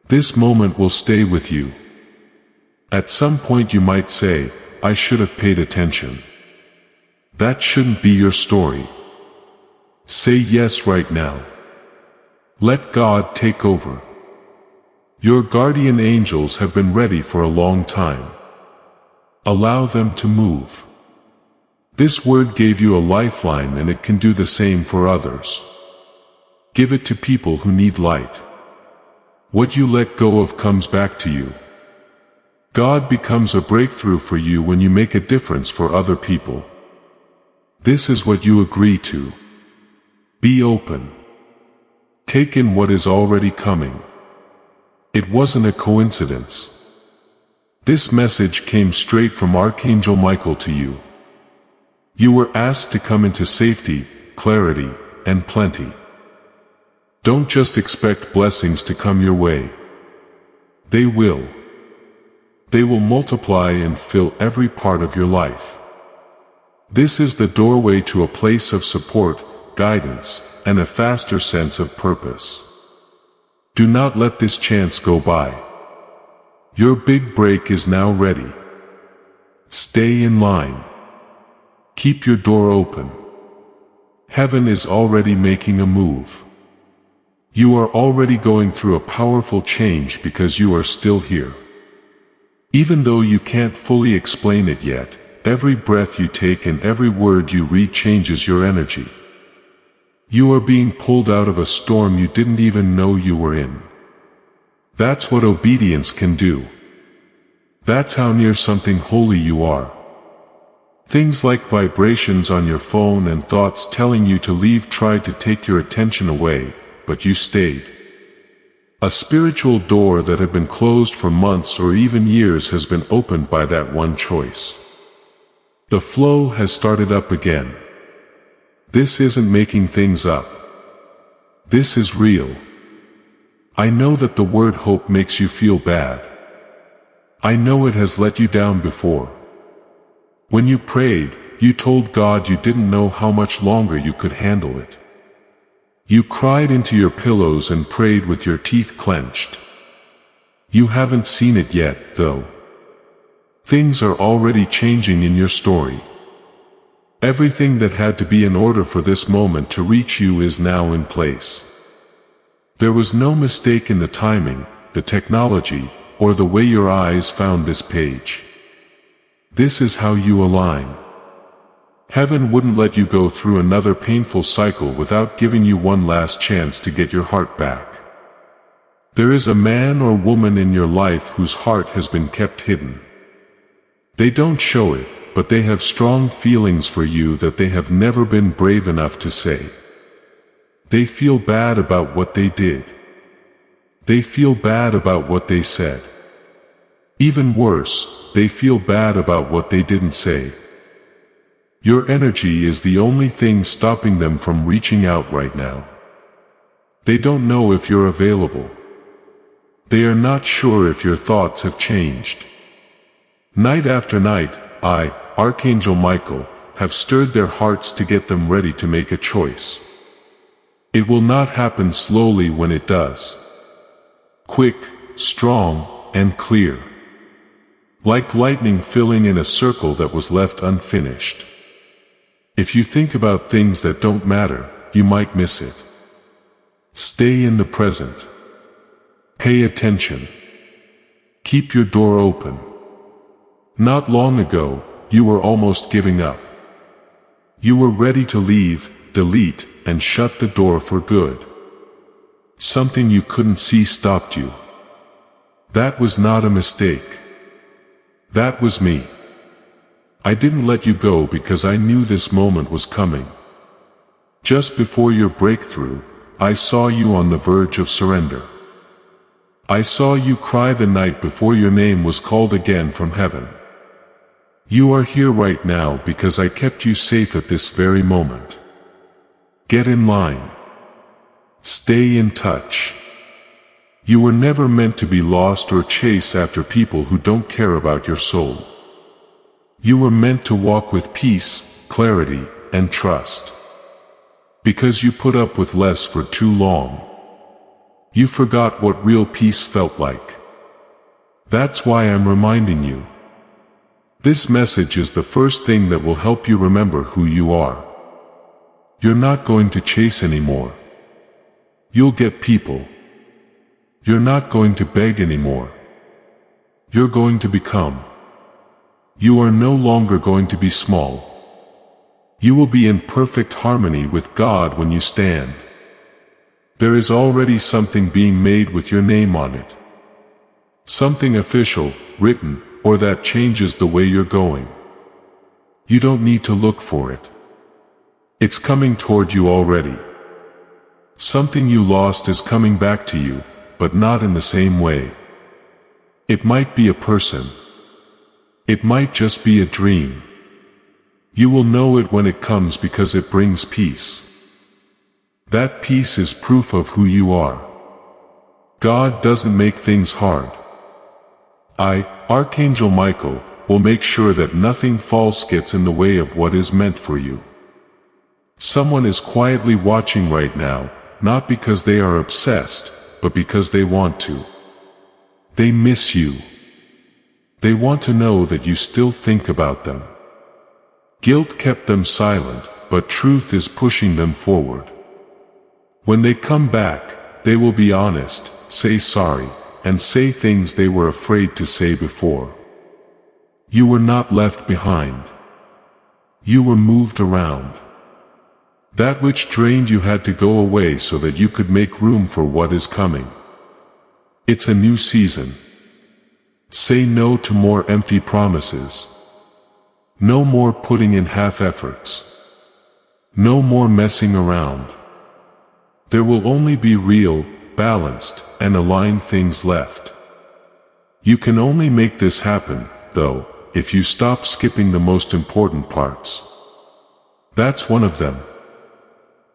This moment will stay with you. At some point you might say, I should have paid attention. That shouldn't be your story. Say yes right now. Let God take over. Your guardian angels have been ready for a long time. Allow them to move. This word gave you a lifeline and it can do the same for others. Give it to people who need light. What you let go of comes back to you. God becomes a breakthrough for you when you make a difference for other people. This is what you agree to. Be open. Take in what is already coming. It wasn't a coincidence. This message came straight from Archangel Michael to you. You were asked to come into safety, clarity, and plenty. Don't just expect blessings to come your way. They will. They will multiply and fill every part of your life. This is the doorway to a place of support, guidance, and a faster sense of purpose. Do not let this chance go by. Your big break is now ready. Stay in line. Keep your door open. Heaven is already making a move. You are already going through a powerful change because you are still here. Even though you can't fully explain it yet, every breath you take and every word you read changes your energy. You are being pulled out of a storm you didn't even know you were in. That's what obedience can do. That's how near something holy you are. Things like vibrations on your phone and thoughts telling you to leave tried to take your attention away, but you stayed. A spiritual door that had been closed for months or even years has been opened by that one choice. The flow has started up again. This isn't making things up. This is real. I know that the word hope makes you feel bad. I know it has let you down before. When you prayed, you told God you didn't know how much longer you could handle it. You cried into your pillows and prayed with your teeth clenched. You haven't seen it yet, though. Things are already changing in your story. Everything that had to be in order for this moment to reach you is now in place. There was no mistake in the timing, the technology, or the way your eyes found this page. This is how you align. Heaven wouldn't let you go through another painful cycle without giving you one last chance to get your heart back. There is a man or woman in your life whose heart has been kept hidden. They don't show it, but they have strong feelings for you that they have never been brave enough to say. They feel bad about what they did. They feel bad about what they said. Even worse, they feel bad about what they didn't say. Your energy is the only thing stopping them from reaching out right now. They don't know if you're available. They are not sure if your thoughts have changed. Night after night, I, Archangel Michael, have stirred their hearts to get them ready to make a choice. It will not happen slowly when it does. Quick, strong, and clear. Like lightning filling in a circle that was left unfinished. If you think about things that don't matter, you might miss it. Stay in the present. Pay attention. Keep your door open. Not long ago, you were almost giving up. You were ready to leave, delete, and shut the door for good. Something you couldn't see stopped you. That was not a mistake. That was me. I didn't let you go because I knew this moment was coming. Just before your breakthrough, I saw you on the verge of surrender. I saw you cry the night before your name was called again from heaven. You are here right now because I kept you safe at this very moment. Get in line. Stay in touch. You were never meant to be lost or chase after people who don't care about your soul. You were meant to walk with peace, clarity, and trust. Because you put up with less for too long. You forgot what real peace felt like. That's why I'm reminding you. This message is the first thing that will help you remember who you are. You're not going to chase anymore. You'll get people. You're not going to beg anymore. You're going to become. You are no longer going to be small. You will be in perfect harmony with God when you stand. There is already something being made with your name on it. Something official, written, or that changes the way you're going. You don't need to look for it. It's coming toward you already. Something you lost is coming back to you, but not in the same way. It might be a person. It might just be a dream. You will know it when it comes because it brings peace. That peace is proof of who you are. God doesn't make things hard. I, Archangel Michael, will make sure that nothing false gets in the way of what is meant for you. Someone is quietly watching right now, not because they are obsessed, but because they want to. They miss you. They want to know that you still think about them. Guilt kept them silent, but truth is pushing them forward. When they come back, they will be honest, say sorry, and say things they were afraid to say before. You were not left behind. You were moved around. That which drained you had to go away so that you could make room for what is coming. It's a new season. Say no to more empty promises. No more putting in half efforts. No more messing around. There will only be real, balanced, and aligned things left. You can only make this happen, though, if you stop skipping the most important parts. That's one of them.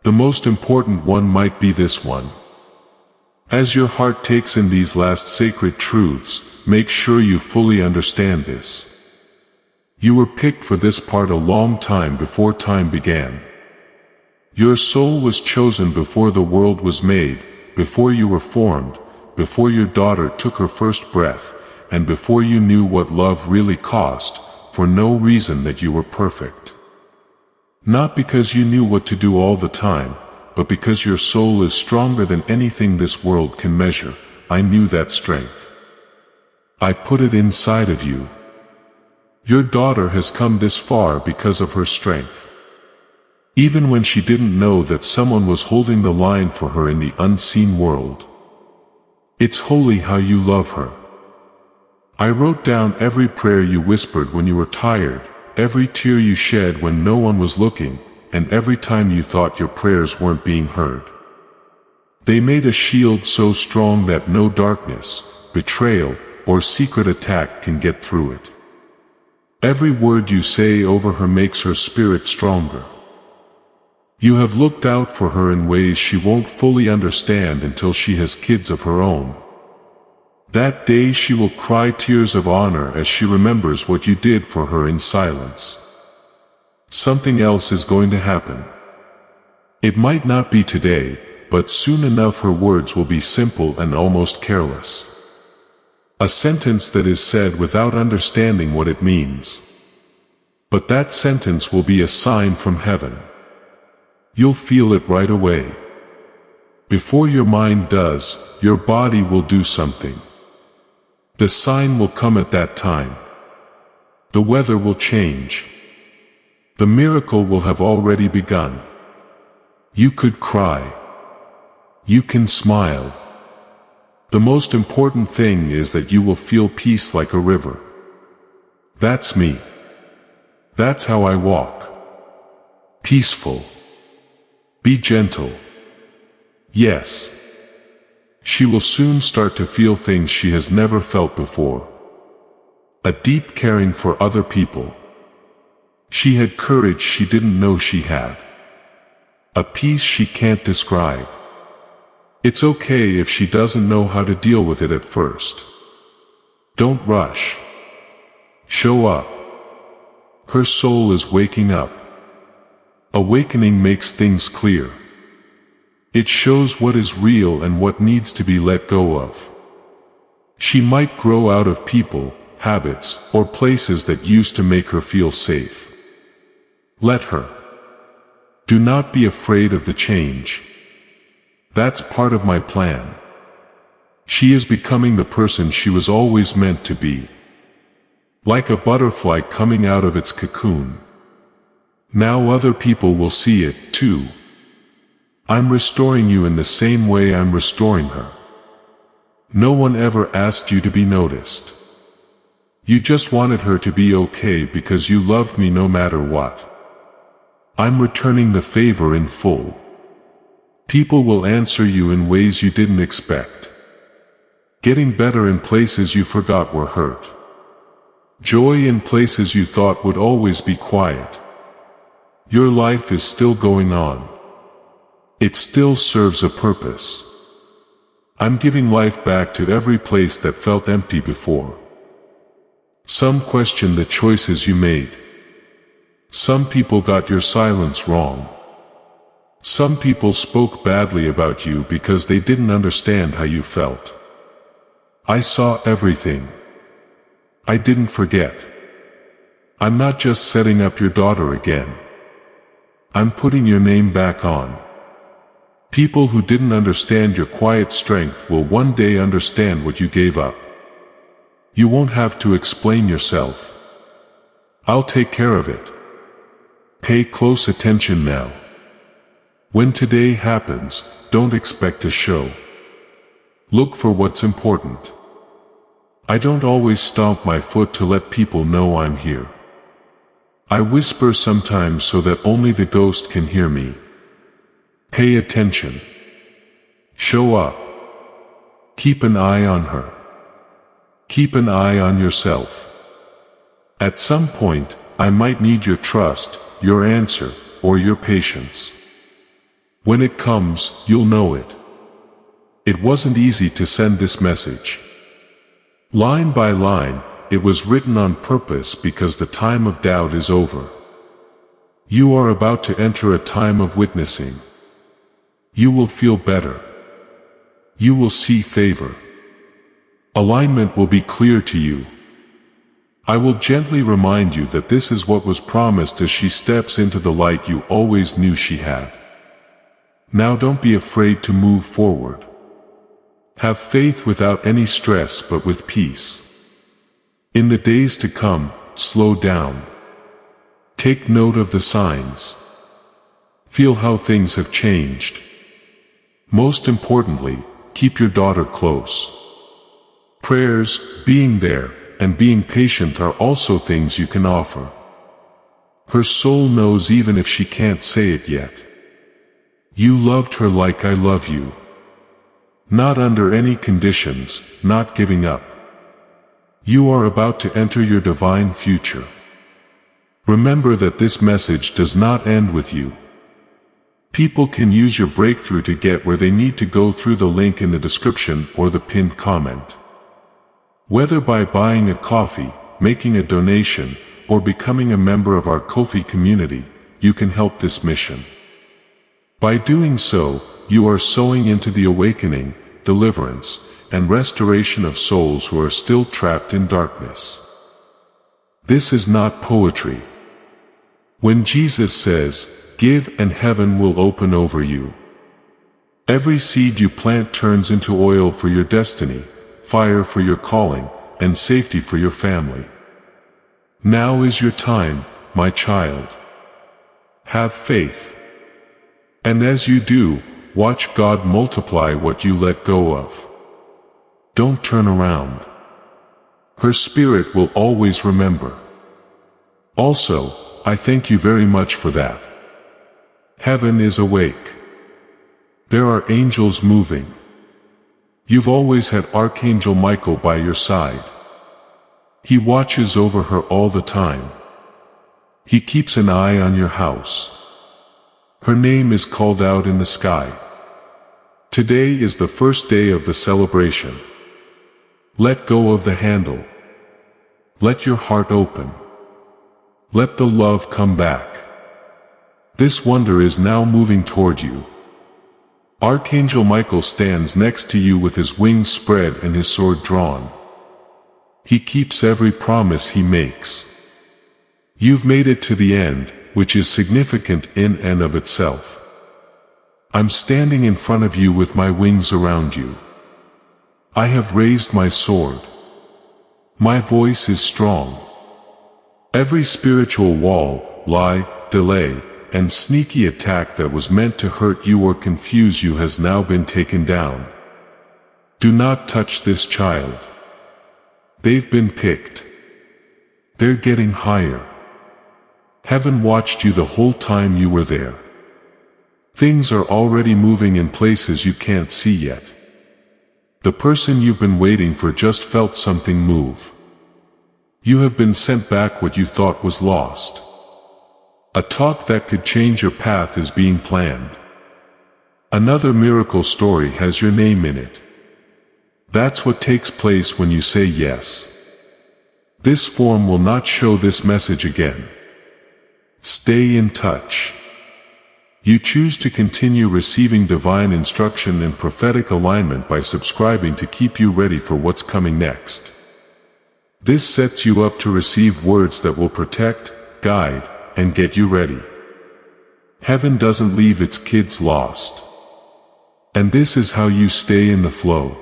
The most important one might be this one. As your heart takes in these last sacred truths, make sure you fully understand this. You were picked for this part a long time before time began. Your soul was chosen before the world was made, before you were formed, before your daughter took her first breath, and before you knew what love really cost, for no reason that you were perfect. Not because you knew what to do all the time, but because your soul is stronger than anything this world can measure. I knew that strength. I put it inside of you. Your daughter has come this far because of her strength. Even when she didn't know that someone was holding the line for her in the unseen world. It's holy how you love her. I wrote down every prayer you whispered when you were tired, every tear you shed when no one was looking, and every time you thought your prayers weren't being heard. They made a shield so strong that no darkness, betrayal, or secret attack can get through it. Every word you say over her makes her spirit stronger. You have looked out for her in ways she won't fully understand until she has kids of her own. That day she will cry tears of honor as she remembers what you did for her in silence. Something else is going to happen. It might not be today, but soon enough her words will be simple and almost careless. A sentence that is said without understanding what it means. But that sentence will be a sign from heaven. You'll feel it right away. Before your mind does, your body will do something. The sign will come at that time. The weather will change. The miracle will have already begun. You could cry. You can smile. The most important thing is that you will feel peace like a river. That's me. That's how I walk. Peaceful. Be gentle. Yes. She will soon start to feel things she has never felt before. A deep caring for other people. She had courage she didn't know she had. A peace she can't describe. It's okay if she doesn't know how to deal with it at first. Don't rush. Show up. Her soul is waking up. Awakening makes things clear. It shows what is real and what needs to be let go of. She might grow out of people, habits, or places that used to make her feel safe. Let her. Do not be afraid of the change. That's part of my plan. She is becoming the person she was always meant to be. Like a butterfly coming out of its cocoon. Now other people will see it, too. I'm restoring you in the same way I'm restoring her. No one ever asked you to be noticed. You just wanted her to be okay because you loved me no matter what. I'm returning the favor in full. People will answer you in ways you didn't expect. Getting better in places you forgot were hurt. Joy in places you thought would always be quiet. Your life is still going on. It still serves a purpose. I'm giving life back to every place that felt empty before. Some question the choices you made. Some people got your silence wrong. Some people spoke badly about you because they didn't understand how you felt. I saw everything. I didn't forget. I'm not just setting up your daughter again. I'm putting your name back on. People who didn't understand your quiet strength will one day understand what you gave up. You won't have to explain yourself. I'll take care of it. Pay close attention now. When today happens, don't expect a show. Look for what's important. I don't always stomp my foot to let people know I'm here. I whisper sometimes so that only the ghost can hear me. Pay attention. Show up. Keep an eye on her. Keep an eye on yourself. At some point, I might need your trust, your answer, or your patience. When it comes, you'll know it. It wasn't easy to send this message. Line by line, it was written on purpose because the time of doubt is over. You are about to enter a time of witnessing. You will feel better. You will see favor. Alignment will be clear to you. I will gently remind you that this is what was promised as she steps into the light you always knew she had. Now don't be afraid to move forward. Have faith without any stress but with peace. In the days to come, slow down. Take note of the signs. Feel how things have changed. Most importantly, keep your daughter close. Prayers, being there, and being patient are also things you can offer. Her soul knows even if she can't say it yet. You loved her like I love you. Not under any conditions, not giving up. You are about to enter your divine future. Remember that this message does not end with you. People can use your breakthrough to get where they need to go through the link in the description or the pinned comment. Whether by buying a coffee, making a donation, or becoming a member of our Ko-fi community, you can help this mission. By doing so, you are sowing into the awakening, deliverance, and restoration of souls who are still trapped in darkness. This is not poetry. When Jesus says, "Give and heaven will open over you," every seed you plant turns into oil for your destiny, fire for your calling, and safety for your family. Now is your time, my child. Have faith. And as you do, watch God multiply what you let go of. Don't turn around. Her spirit will always remember. Also, I thank you very much for that. Heaven is awake. There are angels moving. You've always had Archangel Michael by your side. He watches over her all the time. He keeps an eye on your house. Her name is called out in the sky. Today is the first day of the celebration. Let go of the handle. Let your heart open. Let the love come back. This wonder is now moving toward you. Archangel Michael stands next to you with his wings spread and his sword drawn. He keeps every promise he makes. You've made it to the end, which is significant in and of itself. I'm standing in front of you with my wings around you. I have raised my sword. My voice is strong. Every spiritual wall, lie, delay, and sneaky attack that was meant to hurt you or confuse you has now been taken down. Do not touch this child. They've been picked. They're getting higher. Heaven watched you the whole time you were there. Things are already moving in places you can't see yet. The person you've been waiting for just felt something move. You have been sent back what you thought was lost. A talk that could change your path is being planned. Another miracle story has your name in it. That's what takes place when you say yes. This form will not show this message again. Stay in touch. You choose to continue receiving divine instruction and prophetic alignment by subscribing to keep you ready for what's coming next. This sets you up to receive words that will protect, guide, and get you ready. Heaven doesn't leave its kids lost. And this is how you stay in the flow.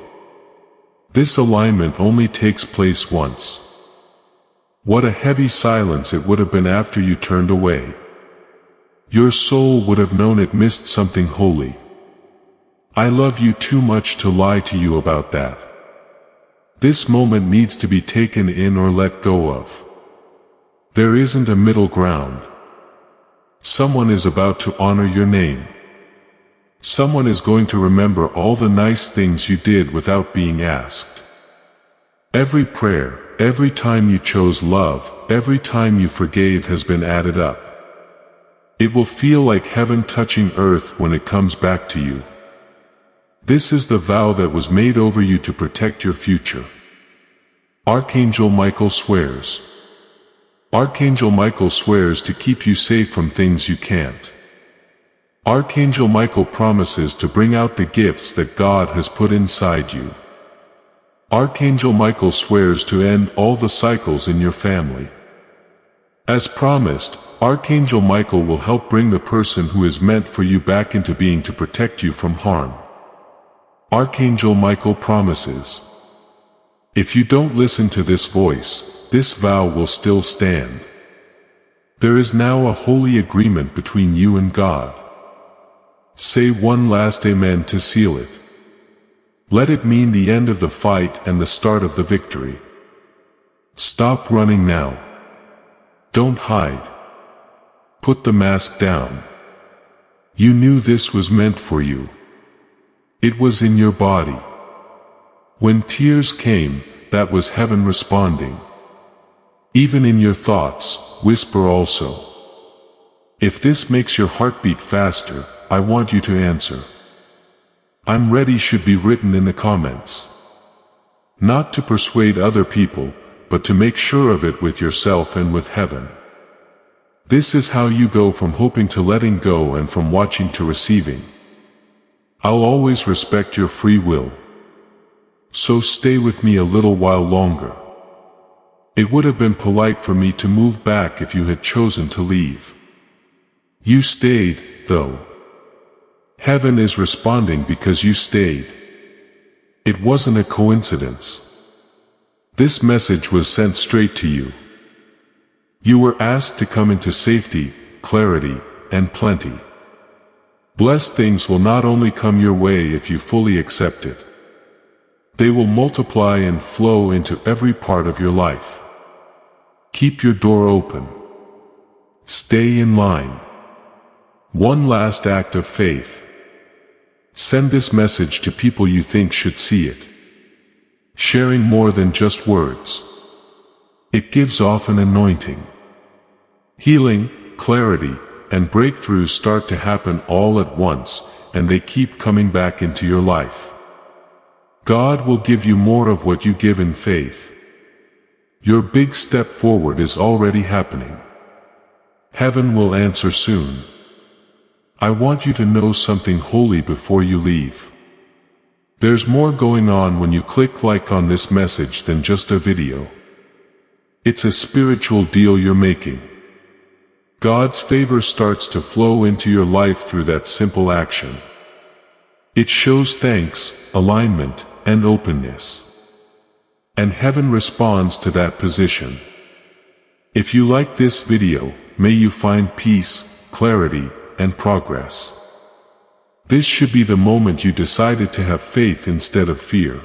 This alignment only takes place once. What a heavy silence it would have been after you turned away. Your soul would have known it missed something holy. I love you too much to lie to you about that. This moment needs to be taken in or let go of. There isn't a middle ground. Someone is about to honor your name. Someone is going to remember all the nice things you did without being asked. Every prayer, every time you chose love, every time you forgave has been added up. It will feel like heaven touching earth when it comes back to you. This is the vow that was made over you to protect your future. Archangel Michael swears. Archangel Michael swears to keep you safe from things you can't. Archangel Michael promises to bring out the gifts that God has put inside you. Archangel Michael swears to end all the cycles in your family. As promised, Archangel Michael will help bring the person who is meant for you back into being to protect you from harm. Archangel Michael promises. If you don't listen to this voice, this vow will still stand. There is now a holy agreement between you and God. Say one last amen to seal it. Let it mean the end of the fight and the start of the victory. Stop running now. Don't hide. Put the mask down. You knew this was meant for you. It was in your body. When tears came, that was heaven responding. Even in your thoughts, whisper also. If this makes your heart beat faster, I want you to answer. I'm ready should be written in the comments. Not to persuade other people, but to make sure of it with yourself and with heaven. This is how you go from hoping to letting go and from watching to receiving. I'll always respect your free will. So stay with me a little while longer. It would have been polite for me to move back if you had chosen to leave. You stayed, though. Heaven is responding because you stayed. It wasn't a coincidence. This message was sent straight to you. You were asked to come into safety, clarity, and plenty. Blessed things will not only come your way if you fully accept it. They will multiply and flow into every part of your life. Keep your door open. Stay in line. One last act of faith. Send this message to people you think should see it. Sharing more than just words. It gives off an anointing. Healing, clarity, and breakthroughs start to happen all at once, and they keep coming back into your life. God will give you more of what you give in faith. Your big step forward is already happening. Heaven will answer soon. I want you to know something holy before you leave. There's more going on when you click like on this message than just a video. It's a spiritual deal you're making. God's favor starts to flow into your life through that simple action. It shows thanks, alignment, and openness. And heaven responds to that position. If you like this video, may you find peace, clarity, and progress. This should be the moment you decided to have faith instead of fear.